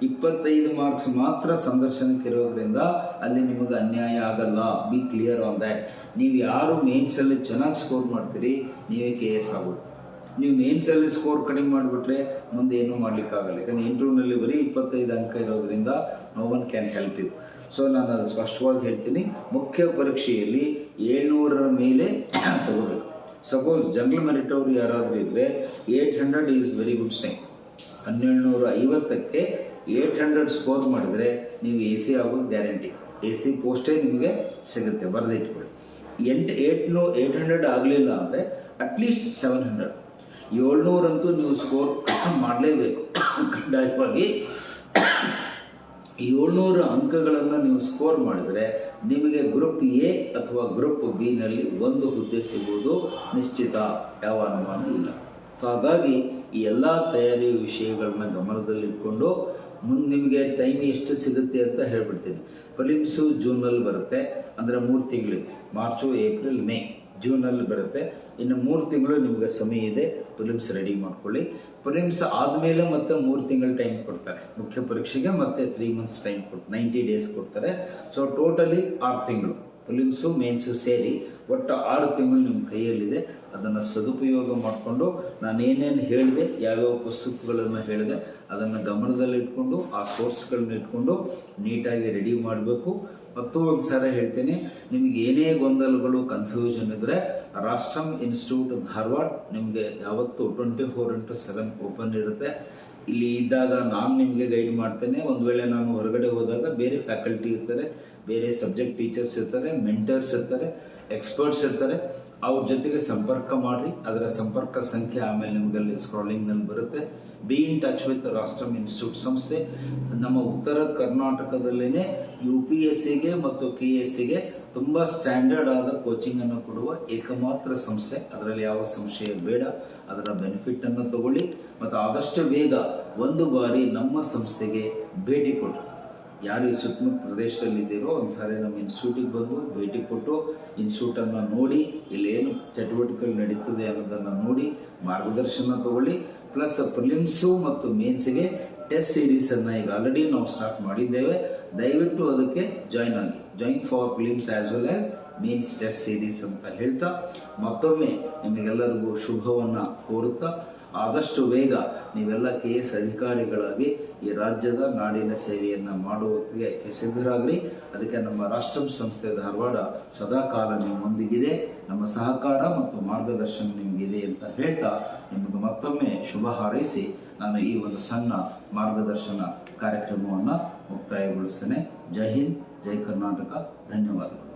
25 ಮಾರ್ಕ್ಸ್ ಮಾತ್ರ ಸಂದರ್ಶನಕ್ಕೆ ಇರೋದ್ರಿಂದ ಅಲ್ಲಿ ನಿಮಗೆ ಅನ್ಯಾಯ ಆಗಲ್ಲ. B clear on that. ನೀವು ಯಾರು ಮೇನ್ಸಲ್ಲಿ ಚೆನ್ನಾಗಿ ಸ್ಕೋರ್ ಮಾಡ್ತೀರಿ ನೀವೇ KS ಆಗೋದು. ನೀವು ಮೇನ್ಸಲ್ಲಿ ಸ್ಕೋರ್ ಕಡಿಮೆ ಮಾಡಿಬಿಟ್ರೆ ಮುಂದೆ ಏನೂ ಮಾಡಲಿಕ್ಕಾಗಲ್ಲ. ಯಾಕಂದರೆ ಇಂಟರ್ವ್ಯೂನಲ್ಲಿ ಬರೀ 25 ಅಂಕ ಇರೋದ್ರಿಂದ no one can help you. So ನಾನು ಅದು ಸ್ಪಷ್ಟವಾಗಿ ಹೇಳ್ತೀನಿ, ಮುಖ್ಯ ಪರೀಕ್ಷೆಯಲ್ಲಿ 700ರ ಮೇಲೆ ತಗೋಬೇಕು. ಸಪೋಸ್ ಜನರಲ್ ಮೆರಿಟ್ ಅವರು ಯಾರಾದರೂ ಇದ್ದರೆ 800 ಈಸ್ ವೆರಿ ಗುಡ್ ಸ್ಟ್ರೆಂತ್. 1250ಕ್ಕೆ 800 ಸ್ಕೋರ್ ಮಾಡಿದರೆ ನೀವು AC ಆಗೋದು ಗ್ಯಾರಂಟಿ. AC ಪೋಸ್ಟೇ ನಿಮಗೆ ಸಿಗುತ್ತೆ, ಬರೆದಿಟ್ಕೊಳ್ಳಿ. 800 ಆಗಲಿಲ್ಲ ಅಂದರೆ ಅಟ್ಲೀಸ್ಟ್ 700. 700 ಅಂತೂ ನೀವು ಸ್ಕೋರ್ ಮಾಡಲೇಬೇಕು ಕಡ್ಡಾಯವಾಗಿ. 700 ಅಂಕಗಳನ್ನು ನೀವು ಸ್ಕೋರ್ ಮಾಡಿದರೆ ನಿಮಗೆ ಗ್ರೂಪ್ A ಅಥವಾ ಗ್ರೂಪ್ B ನಲ್ಲಿ ಒಂದು ಹುದ್ದೆ ಸಿಗುವುದು ನಿಶ್ಚಿತ, ಯಾವ ಅನುಮಾನ ಇಲ್ಲ. ಸೊ ಹಾಗಾಗಿ ಈ ಎಲ್ಲ ತಯಾರಿ ವಿಷಯಗಳನ್ನ ಗಮನದಲ್ಲಿಟ್ಕೊಂಡು ಮುಂದೆ ನಿಮಗೆ ಟೈಮ್ ಎಷ್ಟು ಸಿಗುತ್ತೆ ಅಂತ ಹೇಳ್ಬಿಡ್ತೀನಿ. ಪ್ರಿಲಿಮ್ಸು ಜೂನಲ್ಲಿ ಬರುತ್ತೆ, ಅಂದರೆ 3 ತಿಂಗಳಿಗೆ, ಮಾರ್ಚು, ಏಪ್ರಿಲ್, ಮೇ, ಜೂನಲ್ಲಿ ಬರುತ್ತೆ. ಇನ್ನು 3 ತಿಂಗಳು ನಿಮಗೆ ಸಮಯ ಇದೆ, ಪ್ರಿಲಿಮ್ಸ್ ರೆಡಿ ಮಾಡ್ಕೊಳ್ಳಿ. ಪ್ರಿಲಿಮ್ಸ್ ಆದಮೇಲೆ ಮತ್ತೆ 3 ತಿಂಗಳು ಟೈಮ್ ಕೊಡ್ತಾರೆ ಮುಖ್ಯ ಪರೀಕ್ಷೆಗೆ, ಮತ್ತೆ 3 ಮಂತ್ಸ್ ಟೈಮ್ 90 ಡೇಸ್ ಕೊಡ್ತಾರೆ. ಸೊ ಟೋಟಲಿ 6 ತಿಂಗಳು ಪ್ರಿಲಿಮ್ಸು ಮೇನ್ಸು ಸೇರಿ ಒಟ್ಟು 6 ತಿಂಗಳು ನಿಮ್ಮ ಕೈಯಲ್ಲಿದೆ. ಅದನ್ನು ಸದುಪಯೋಗ ಮಾಡಿಕೊಂಡು ನಾನೇನೇನು ಹೇಳಿದೆ, ಯಾವ್ಯಾವ ಪುಸ್ತಕಗಳನ್ನು ಹೇಳಿದೆ ಅದನ್ನು ಗಮನದಲ್ಲಿಟ್ಕೊಂಡು ಆ ಸೋರ್ಸ್ಗಳನ್ನ ಇಟ್ಕೊಂಡು ನೀಟಾಗಿ ರೆಡಿ ಮಾಡಬೇಕು. ಮತ್ತು ಒಂದು ಸಾರಿ ಹೇಳ್ತೀನಿ, ನಿಮಗೆ ಏನೇ ಗೊಂದಲಗಳು, ಕನ್ಫ್ಯೂಷನ್ ಇದ್ದರೆ ರಾಷ್ಟ್ರಂ ಇನ್ಸ್ಟಿಟ್ಯೂಟ್ ಧಾರವಾಡ ನಿಮಗೆ ಯಾವತ್ತು 24/7 ಓಪನ್ ಇರುತ್ತೆ. ಇಲ್ಲಿ ಇದ್ದಾಗ ನಾನು ನಿಮಗೆ ಗೈಡ್ ಮಾಡ್ತೇನೆ. ಒಂದು ವೇಳೆ ನಾನು ಹೊರಗಡೆ ಹೋದಾಗ ಬೇರೆ ಫ್ಯಾಕಲ್ಟಿ ಇರ್ತಾರೆ, ಬೇರೆ ಸಬ್ಜೆಕ್ಟ್ ಟೀಚರ್ಸ್ ಇರ್ತಾರೆ, ಮೆಂಟರ್ಸ್ ಇರ್ತಾರೆ, ಎಕ್ಸ್ಪರ್ಟ್ಸ್ ಇರ್ತಾರೆ. ಅವ್ರ ಜೊತೆಗೆ ಸಂಪರ್ಕ ಮಾಡಿ. ಅದರ ಸಂಪರ್ಕ ಸಂಖ್ಯೆ ಆಮೇಲೆ ನಿಮಗಲ್ಲಿ ಸ್ಕ್ರಾಲಿಂಗ್ನಲ್ಲಿ ಬರುತ್ತೆ. Be in touch with Rashtram institute ಸಂಸ್ಥೆ ನಮ್ಮ ಉತ್ತರ ಕರ್ನಾಟಕದಲ್ಲೇ UPSCಗೆ ಮತ್ತು KSCಗೆ ತುಂಬ ಸ್ಟ್ಯಾಂಡರ್ಡ್ ಆದ ಕೋಚಿಂಗನ್ನು ಕೊಡುವ ಏಕಮಾತ್ರ ಸಂಸ್ಥೆ. ಅದರಲ್ಲಿ ಯಾವ ಸಂಶಯ ಬೇಡ. ಅದರ ಬೆನಿಫಿಟನ್ನು ತಗೊಳ್ಳಿ ಮತ್ತು ಆದಷ್ಟು ಬೇಗ ಒಂದು ಬಾರಿ ನಮ್ಮ ಸಂಸ್ಥೆಗೆ ಭೇಟಿ ಕೊಟ್ಟು, ಯಾರು ಈ ಸುತ್ತಮುತ್ತ ಪ್ರದೇಶದಲ್ಲಿದ್ದೀರೋ ಒಂದು ಸಾರಿ ನಮ್ಮ ಇನ್ಸ್ಟಿಟ್ಯೂಟಿಗೆ ಬಂದು ಭೇಟಿ ಕೊಟ್ಟು ಇನ್ಸ್ಟಿಟ್ಯೂಟನ್ನು ನೋಡಿ, ಇಲ್ಲೇನು ಚಟುವಟಿಕೆಗಳು ನಡೀತದೆ ಅನ್ನೋದನ್ನು ನೋಡಿ ಮಾರ್ಗದರ್ಶನ ತಗೊಳ್ಳಿ. ಪ್ಲಸ್ ಪ್ರಿಲಿಮ್ಸು ಮತ್ತು ಮೇನ್ಸ್ಗೆ ಟೆಸ್ಟ್ ಸೀರೀಸನ್ನು ಈಗ ಆಲ್ರೆಡಿ ನಾವು ಸ್ಟಾರ್ಟ್ ಮಾಡಿದ್ದೇವೆ. ದಯವಿಟ್ಟು ಅದಕ್ಕೆ join for prelims as well as mains test series ಅಂತ ಹೇಳ್ತಾ ಮತ್ತೊಮ್ಮೆ ನಿಮಗೆಲ್ಲರಿಗೂ ಶುಭವನ್ನು ಕೋರುತ್ತಾ ಆದಷ್ಟು ಬೇಗ ನೀವೆಲ್ಲ KS ಅಧಿಕಾರಿಗಳಾಗಿ ಈ ರಾಜ್ಯದ ನಾಡಿನ ಸೇವೆಯನ್ನು ಮಾಡುವುದಕ್ಕೆ ಸಿದ್ಧರಾಗ್ರಿ. ಅದಕ್ಕೆ ನಮ್ಮ ರಾಷ್ಟ್ರಂ ಸಂಸ್ಥೆ ಧಾರವಾಡ ಸದಾಕಾಲ ನಿಮ್ಮೊಂದಿಗಿದೆ. ನಮ್ಮ ಸಹಕಾರ ಮತ್ತು ಮಾರ್ಗದರ್ಶನ ನಿಮಗಿದೆ ಅಂತ ಹೇಳ್ತಾ ನಿಮಗೆ ಮತ್ತೊಮ್ಮೆ ಶುಭ ಹಾರೈಸಿ ನಾನು ಈ ಒಂದು ಸಣ್ಣ ಮಾರ್ಗದರ್ಶನ ಕಾರ್ಯಕ್ರಮವನ್ನು ಮುಕ್ತಾಯಗೊಳಿಸ್ತೇನೆ. ಜೈ ಹಿಂದ್, ಜೈ ಕರ್ನಾಟಕ. ಧನ್ಯವಾದಗಳು.